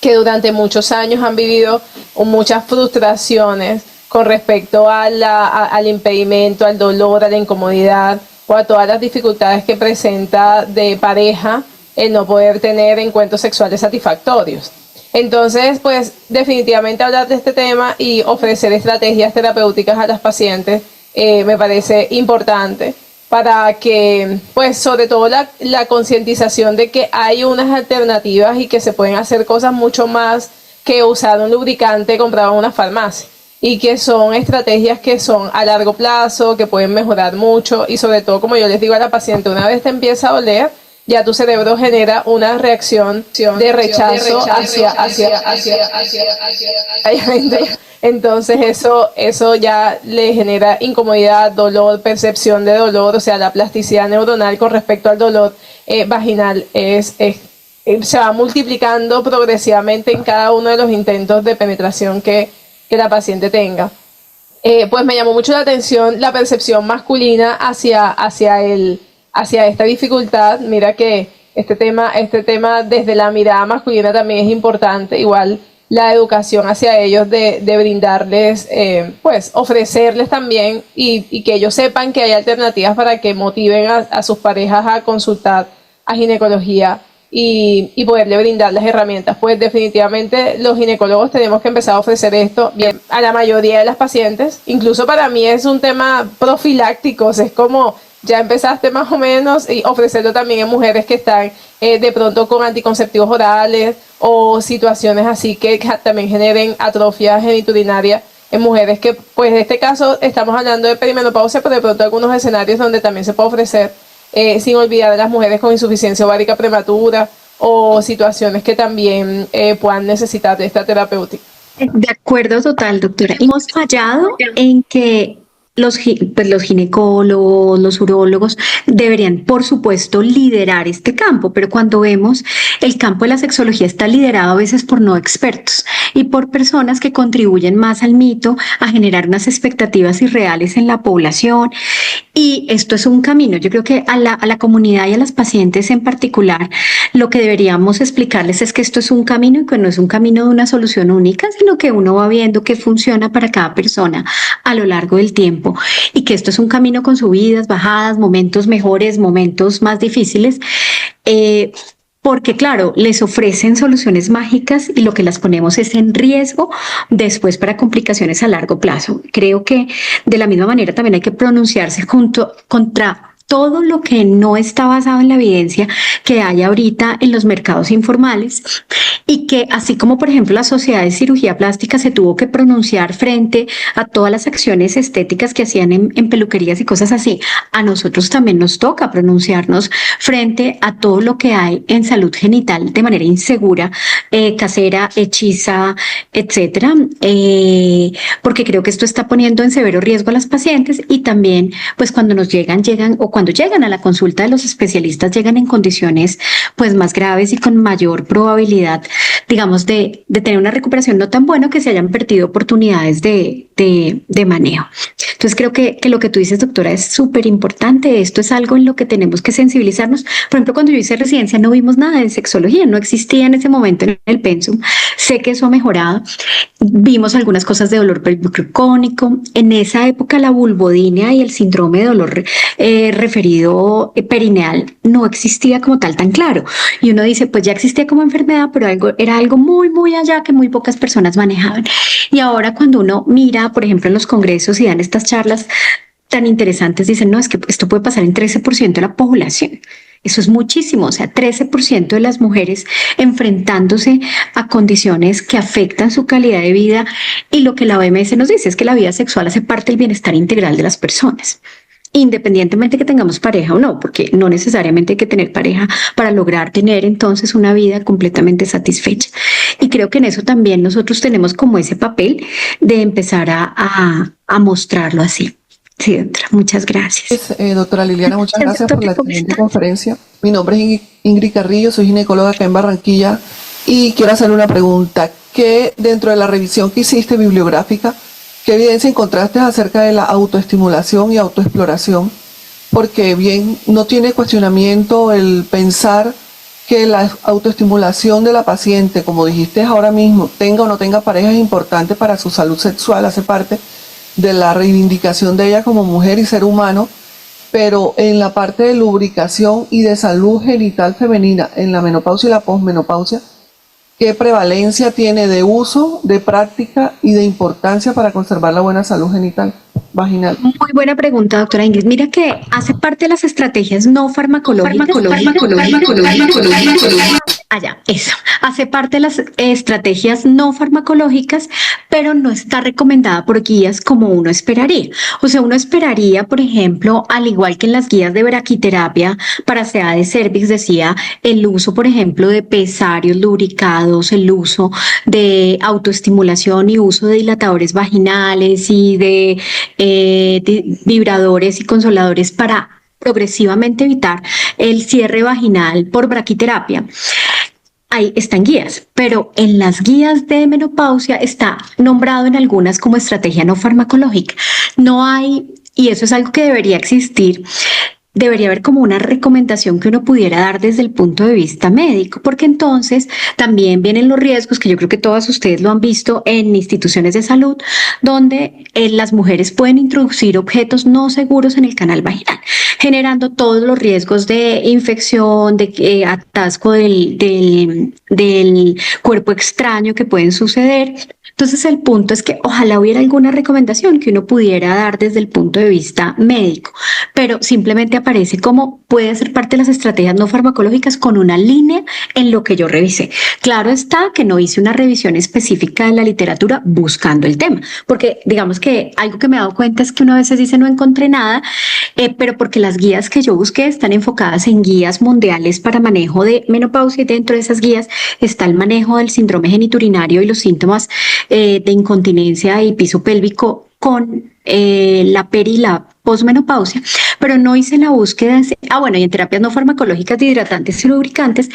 que durante muchos años han vivido muchas frustraciones con respecto al impedimento, al dolor, a la incomodidad o a todas las dificultades que presenta de pareja el no poder tener encuentros sexuales satisfactorios. Entonces, pues definitivamente hablar de este tema y ofrecer estrategias terapéuticas a las pacientes me parece importante para que, pues sobre todo la concientización de que hay unas alternativas y que se pueden hacer cosas mucho más que usar un lubricante comprado en una farmacia y que son estrategias que son a largo plazo, que pueden mejorar mucho y sobre todo, como yo les digo a la paciente, una vez te empieza a doler, ya tu cerebro genera una reacción de rechazo hacia. Entonces eso ya le genera incomodidad, dolor, percepción de dolor, o sea, la plasticidad neuronal con respecto al dolor vaginal se va multiplicando progresivamente en cada uno de los intentos de penetración que la paciente tenga. Pues me llamó mucho la atención la percepción masculina hacia esta dificultad. Mira que este tema desde la mirada masculina también es importante, igual la educación hacia ellos de brindarles, pues ofrecerles también y que ellos sepan que hay alternativas para que motiven a sus parejas a consultar a ginecología y poderle brindar las herramientas. Pues definitivamente los ginecólogos tenemos que empezar a ofrecer esto bien a la mayoría de las pacientes. Incluso para mí es un tema profiláctico, o sea, es como ya empezaste más o menos y ofrecerlo también en mujeres que están de pronto con anticonceptivos orales o situaciones así que también generen atrofia genitourinaria en mujeres que, pues en este caso estamos hablando de perimenopausia, pero de pronto algunos escenarios donde también se puede ofrecer sin olvidar a las mujeres con insuficiencia ovárica prematura o situaciones que también puedan necesitar de esta terapéutica. De acuerdo total, doctora. Hemos fallado en que los ginecólogos, los urólogos deberían, por supuesto, liderar este campo, pero cuando vemos el campo de la sexología está liderado a veces por no expertos y por personas que contribuyen más al mito, a generar unas expectativas irreales en la población. Y esto es un camino. Yo creo que a la comunidad y a las pacientes en particular, lo que deberíamos explicarles es que esto es un camino y que no es un camino de una solución única, sino que uno va viendo qué funciona para cada persona a lo largo del tiempo y que esto es un camino con subidas, bajadas, momentos mejores, momentos más difíciles. Porque claro, les ofrecen soluciones mágicas y lo que las ponemos es en riesgo después para complicaciones a largo plazo. Creo que de la misma manera también hay que pronunciarse contra todo lo que no está basado en la evidencia que hay ahorita en los mercados informales y que así como por ejemplo la Sociedad de Cirugía Plástica se tuvo que pronunciar frente a todas las acciones estéticas que hacían en peluquerías y cosas así, a nosotros también nos toca pronunciarnos frente a todo lo que hay en salud genital de manera insegura, casera, hechiza, etcétera, porque creo que esto está poniendo en severo riesgo a las pacientes y también pues cuando nos llegan o cuando llegan a la consulta de los especialistas llegan en condiciones pues más graves y con mayor probabilidad, digamos, de tener una recuperación no tan buena, que se hayan perdido oportunidades de manejo. Entonces creo que lo que tú dices, doctora, es súper importante. Esto es algo en lo que tenemos que sensibilizarnos. Por ejemplo, cuando yo hice residencia no vimos nada de sexología, no existía en ese momento en el pensum. Sé que eso ha mejorado. Vimos algunas cosas de dolor pélvico-crónico. En esa época la vulvodynia y el síndrome de dolor referido perineal no existía como tal tan claro. Y uno dice, pues ya existía como enfermedad, pero era algo muy, muy allá que muy pocas personas manejaban. Y ahora cuando uno mira, por ejemplo, en los congresos y dan estas charlas tan interesantes, dicen, no, es que esto puede pasar en 13% de la población. Eso es muchísimo, o sea, 13% de las mujeres enfrentándose a condiciones que afectan su calidad de vida, y lo que la OMS nos dice es que la vida sexual hace parte del bienestar integral de las personas, independientemente que tengamos pareja o no, porque no necesariamente hay que tener pareja para lograr tener entonces una vida completamente satisfecha. Y creo que en eso también nosotros tenemos como ese papel de empezar a mostrarlo así. Sí, doctora, muchas gracias. Doctora Liliana, muchas gracias por la excelente conferencia. Mi nombre es Ingrid Carrillo, soy ginecóloga acá en Barranquilla y quiero hacerle una pregunta. ¿Qué dentro de la revisión que hiciste bibliográfica, qué evidencia encontraste acerca de la autoestimulación y autoexploración? Porque bien, no tiene cuestionamiento el pensar que la autoestimulación de la paciente, como dijiste ahora mismo, tenga o no tenga pareja, es importante para su salud sexual, hace parte de la reivindicación de ella como mujer y ser humano, pero en la parte de lubricación y de salud genital femenina, en la menopausia y la posmenopausia, ¿qué prevalencia tiene de uso, de práctica y de importancia para conservar la buena salud genital vaginal? Muy buena pregunta, doctora Ingrid. Mira que hace parte de las estrategias no farmacológicas. Eso. Hace parte de las estrategias no farmacológicas, pero no está recomendada por guías como uno esperaría. O sea, uno esperaría, por ejemplo, al igual que en las guías de braquiterapia para CA de cervix, decía el uso, por ejemplo, de pesarios lubricados, el uso de autoestimulación y uso de dilatadores vaginales y de vibradores y consoladores para progresivamente evitar el cierre vaginal por braquiterapia. Ahí están guías, pero en las guías de menopausia está nombrado en algunas como estrategia no farmacológica. No hay, y eso es algo que debería existir, debería haber como una recomendación que uno pudiera dar desde el punto de vista médico, porque entonces también vienen los riesgos que yo creo que todas ustedes lo han visto en instituciones de salud, donde las mujeres pueden introducir objetos no seguros en el canal vaginal, generando todos los riesgos de infección, de atasco del cuerpo extraño que pueden suceder. Entonces el punto es que ojalá hubiera alguna recomendación que uno pudiera dar desde el punto de vista médico, pero simplemente aparece como puede ser parte de las estrategias no farmacológicas con una línea en lo que yo revisé. Claro está que no hice una revisión específica de la literatura buscando el tema, porque digamos que algo que me he dado cuenta es que uno a veces dice no encontré nada, pero porque las guías que yo busqué están enfocadas en guías mundiales para manejo de menopausia, y dentro de esas guías está el manejo del síndrome genitourinario y los síntomas de incontinencia y piso pélvico con la peri y la posmenopausia, pero no hice la búsqueda, y en terapias no farmacológicas de hidratantes y lubricantes,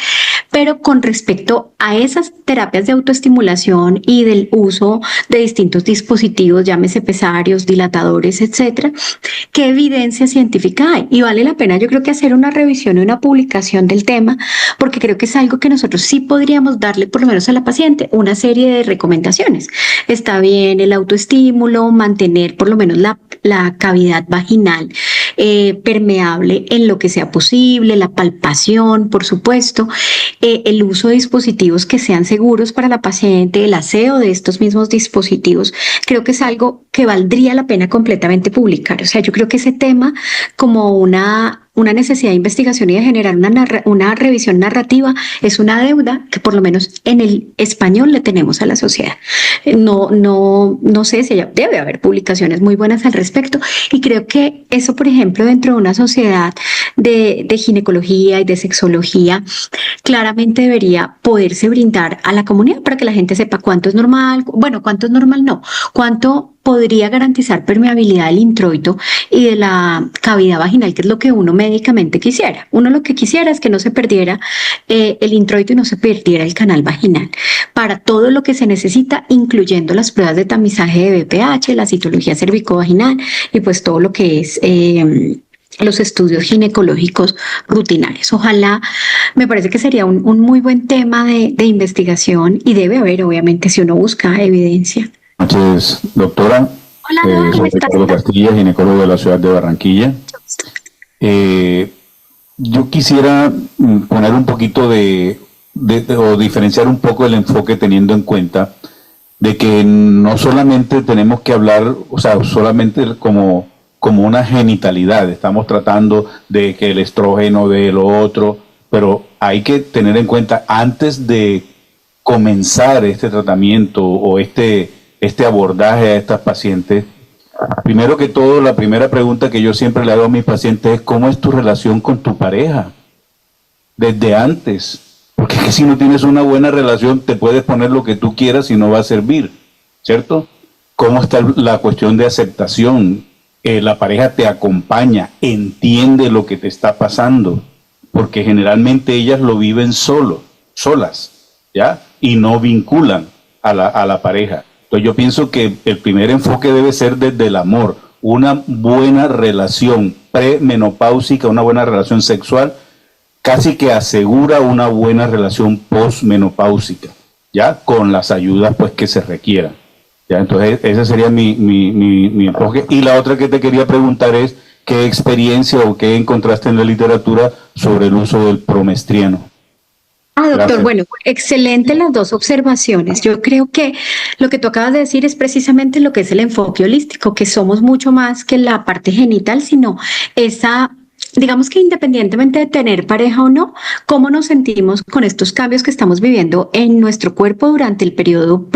pero con respecto a esas terapias de autoestimulación y del uso de distintos dispositivos, llámese pesarios, dilatadores, etcétera, ¿qué evidencia científica hay? Y vale la pena, yo creo que hacer una revisión y una publicación del tema, porque creo que es algo que nosotros sí podríamos darle, por lo menos a la paciente, una serie de recomendaciones. Está bien el autoestímulo, mantener por lo menos la cavidad vaginal permeable en lo que sea posible, la palpación, por supuesto, el uso de dispositivos que sean seguros para la paciente, el aseo de estos mismos dispositivos. Creo que es algo que valdría la pena completamente publicar. O sea, yo creo que ese tema como una necesidad de investigación y de generar una revisión narrativa es una deuda que por lo menos en el español le tenemos a la sociedad. No sé si debe haber publicaciones muy buenas al respecto, y creo que eso, por ejemplo, dentro de una sociedad de ginecología y de sexología, claramente debería poderse brindar a la comunidad para que la gente sepa cuánto es normal, cuánto es normal no, cuánto podría garantizar permeabilidad del introito y de la cavidad vaginal, que es lo que uno médicamente quisiera. Uno lo que quisiera es que no se perdiera el introito y no se perdiera el canal vaginal. Para todo lo que se necesita, incluyendo las pruebas de tamizaje de BPH, la citología cervicovaginal y pues todo lo que es los estudios ginecológicos rutinarios. Ojalá, me parece que sería un muy buen tema de investigación y debe haber, obviamente, si uno busca evidencia. Buenas noches, doctora. Hola, Soy Ricardo Castilla, ginecólogo de la ciudad de Barranquilla. Yo quisiera poner un poquito o diferenciar un poco el enfoque teniendo en cuenta de que no solamente tenemos que hablar, o sea, solamente como una genitalidad, estamos tratando de que el estrógeno, de lo otro, pero hay que tener en cuenta antes de comenzar este tratamiento o este abordaje a estas pacientes, primero que todo, la primera pregunta que yo siempre le hago a mis pacientes es ¿cómo es tu relación con tu pareja? Desde antes, porque es que si no tienes una buena relación te puedes poner lo que tú quieras y no va a servir, ¿cierto? ¿Cómo está la cuestión de aceptación? La pareja te acompaña, entiende lo que te está pasando, porque generalmente ellas lo viven solas, ¿ya? Y no vinculan a la pareja. Entonces yo pienso que el primer enfoque debe ser desde el amor, una buena relación premenopáusica, una buena relación sexual, casi que asegura una buena relación postmenopáusica, ¿ya? Con las ayudas pues que se requieran. ¿Ya? Entonces ese sería mi enfoque. Y la otra que te quería preguntar es ¿qué experiencia o qué encontraste en la literatura sobre el uso del promestrieno? Doctor, Gracias. bueno, excelente las dos observaciones. Yo creo que lo que tú acabas de decir es precisamente lo que es el enfoque holístico, que somos mucho más que la parte genital, sino digamos que independientemente de tener pareja o no, cómo nos sentimos con estos cambios que estamos viviendo en nuestro cuerpo durante el periodo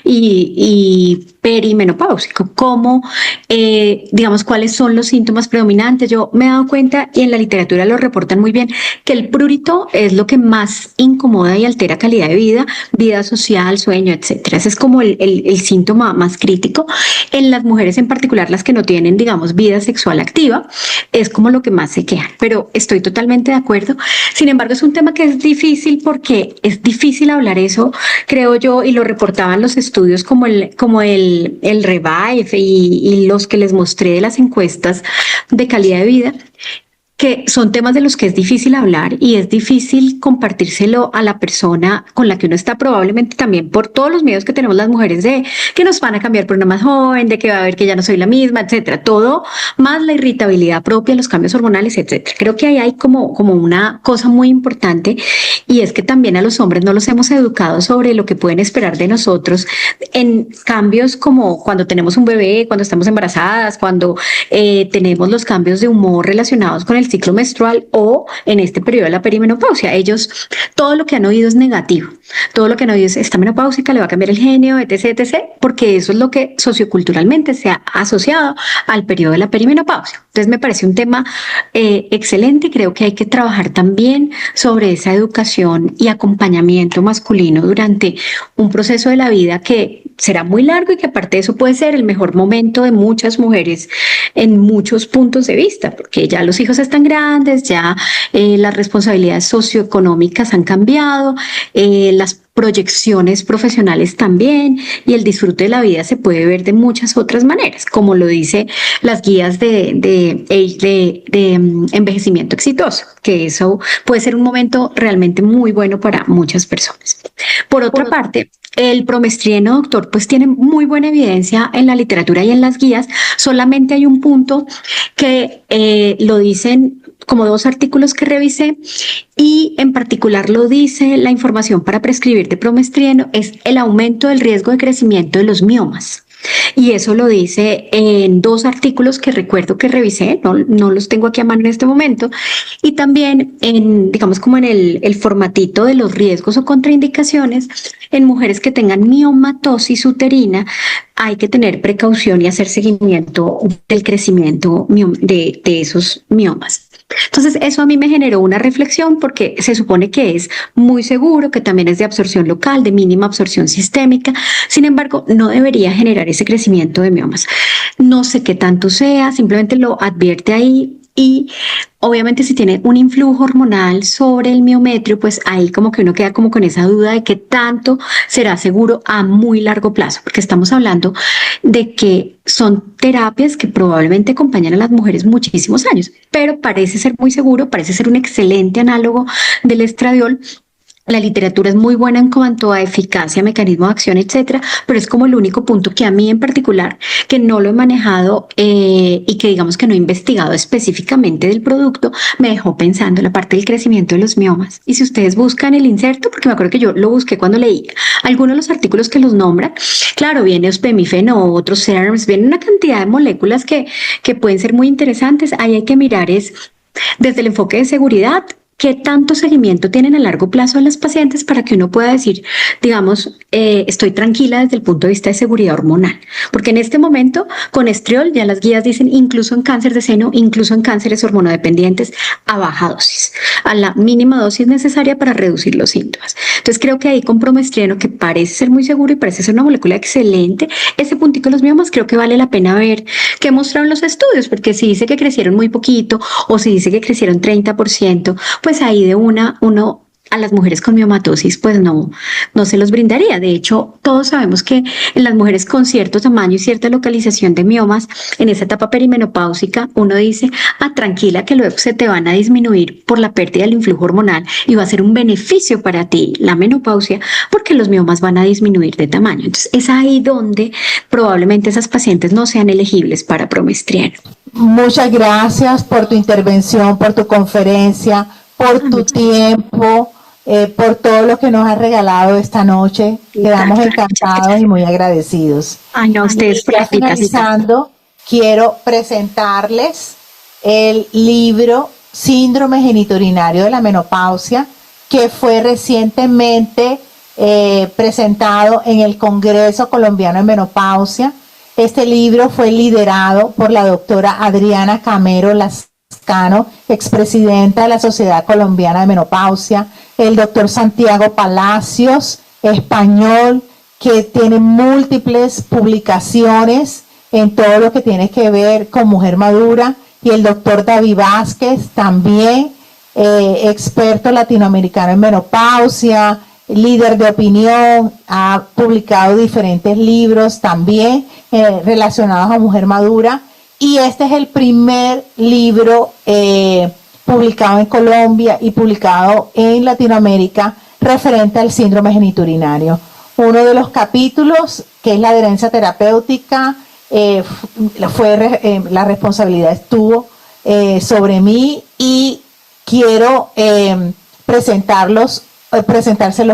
y perimenopáusico, cómo, digamos, cuáles son los síntomas predominantes. Yo me he dado cuenta, y en la literatura lo reportan muy bien, que el prurito es lo que más incomoda y altera calidad de vida social, sueño, etcétera. Ese es como el síntoma más crítico. En las mujeres en particular, las que no tienen, digamos, vida sexual activa, es como lo que más se quejan, pero estoy totalmente de acuerdo. Sin embargo, es un tema que es difícil porque es difícil hablar eso, creo yo, y lo reportaban los estudios como el Revive y los que les mostré de las encuestas de calidad de vida, que son temas de los que es difícil hablar y es difícil compartírselo a la persona con la que uno está, probablemente también por todos los miedos que tenemos las mujeres de que nos van a cambiar por una más joven, de que va a ver que ya no soy la misma, etcétera. Todo más la irritabilidad propia, los cambios hormonales, etcétera. Creo que ahí hay como una cosa muy importante, y es que también a los hombres no los hemos educado sobre lo que pueden esperar de nosotros en cambios como cuando tenemos un bebé, cuando estamos embarazadas, cuando tenemos los cambios de humor relacionados con el ciclo menstrual o en este periodo de la perimenopausia. Ellos, todo lo que han oído es negativo. Todo lo que han oído es esta menopáusica, le va a cambiar el genio, etc., etc., porque eso es lo que socioculturalmente se ha asociado al periodo de la perimenopausia. Entonces me parece un tema excelente, y creo que hay que trabajar también sobre esa educación y acompañamiento masculino durante un proceso de la vida que será muy largo y que aparte de eso puede ser el mejor momento de muchas mujeres en muchos puntos de vista, porque ya los hijos están grandes, ya las responsabilidades socioeconómicas han cambiado, las proyecciones profesionales también, y el disfrute de la vida se puede ver de muchas otras maneras, como lo dice las guías de envejecimiento exitoso, que eso puede ser un momento realmente muy bueno para muchas personas. Por otra parte, el promestrieno, doctor, pues tiene muy buena evidencia en la literatura y en las guías. Solamente hay un punto que lo dicen como 2 artículos que revisé, y en particular lo dice la información para prescribir de promestrieno, es el aumento del riesgo de crecimiento de los miomas. Y eso lo dice en 2 artículos que recuerdo que revisé, no los tengo aquí a mano en este momento, y también digamos como en el formatito de los riesgos o contraindicaciones en mujeres que tengan miomatosis uterina. Hay que tener precaución y hacer seguimiento del crecimiento de esos miomas. Entonces, eso a mí me generó una reflexión porque se supone que es muy seguro, que también es de absorción local, de mínima absorción sistémica. Sin embargo, no debería generar ese crecimiento de miomas. No sé qué tanto sea, simplemente lo advierte ahí. Y obviamente si tiene un influjo hormonal sobre el miometrio, pues ahí como que uno queda como con esa duda de qué tanto será seguro a muy largo plazo, porque estamos hablando de que son terapias que probablemente acompañan a las mujeres muchísimos años, pero parece ser muy seguro, parece ser un excelente análogo del estradiol. La literatura es muy buena en cuanto a eficacia, mecanismo de acción, etcétera, pero es como el único punto que a mí en particular, que no lo he manejado y que digamos que no he investigado específicamente del producto, me dejó pensando en la parte del crecimiento de los miomas. Y si ustedes buscan el inserto, porque me acuerdo que yo lo busqué cuando leí algunos de los artículos que los nombran, claro, viene ospemifeno, otros SERMs, viene una cantidad de moléculas que pueden ser muy interesantes. Ahí hay que mirar es desde el enfoque de seguridad, ¿qué tanto seguimiento tienen a largo plazo en las pacientes para que uno pueda decir, digamos, estoy tranquila desde el punto de vista de seguridad hormonal? Porque en este momento, con estriol, ya las guías dicen, incluso en cáncer de seno, incluso en cánceres hormonodependientes, a baja dosis, a la mínima dosis necesaria para reducir los síntomas. Entonces, creo que ahí con promestreno, que parece ser muy seguro y parece ser una molécula excelente, ese puntico de los miomas creo que vale la pena ver qué mostraron los estudios, porque si dice que crecieron muy poquito o si dice que crecieron 30%, pues ahí de uno a las mujeres con miomatosis pues no se los brindaría. De hecho, todos sabemos que en las mujeres con cierto tamaño y cierta localización de miomas, en esa etapa perimenopáusica, uno dice, tranquila que luego se te van a disminuir por la pérdida del influjo hormonal y va a ser un beneficio para ti la menopausia porque los miomas van a disminuir de tamaño. Entonces, es ahí donde probablemente esas pacientes no sean elegibles para promestrieno. Muchas gracias por tu intervención, por tu conferencia, por tu tiempo, por todo lo que nos has regalado esta noche. Quedamos encantados y muy agradecidos. Ay, no, ustedes por la invitación. Finalizando, quiero presentarles el libro Síndrome Genitourinario de la Menopausia, que fue recientemente presentado en el Congreso Colombiano de Menopausia. Este libro fue liderado por la doctora Adriana Camero Lascano, expresidenta de la Sociedad Colombiana de Menopausia, el doctor Santiago Palacios, español, que tiene múltiples publicaciones en todo lo que tiene que ver con mujer madura, y el doctor David Vázquez, también experto latinoamericano en menopausia, líder de opinión, ha publicado diferentes libros también relacionados a mujer madura, y este es el primer libro publicado en Colombia y publicado en Latinoamérica referente al síndrome genitourinario. Uno de los capítulos, que es la adherencia terapéutica, la responsabilidad estuvo sobre mí, y quiero presentárselos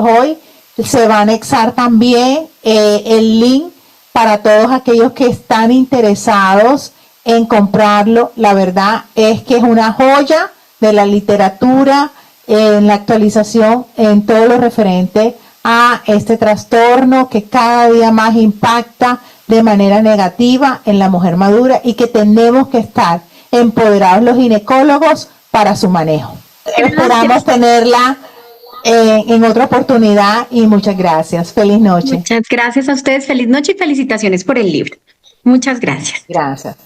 hoy. Se va a anexar también el link para todos aquellos que están interesados en comprarlo. La verdad es que es una joya de la literatura en la actualización en todo lo referente a este trastorno que cada día más impacta de manera negativa en la mujer madura, y que tenemos que estar empoderados los ginecólogos para su manejo. Esperamos tenerla en otra oportunidad, y muchas gracias. Feliz noche. Muchas gracias a ustedes. Feliz noche y felicitaciones por el libro. Muchas gracias. Gracias.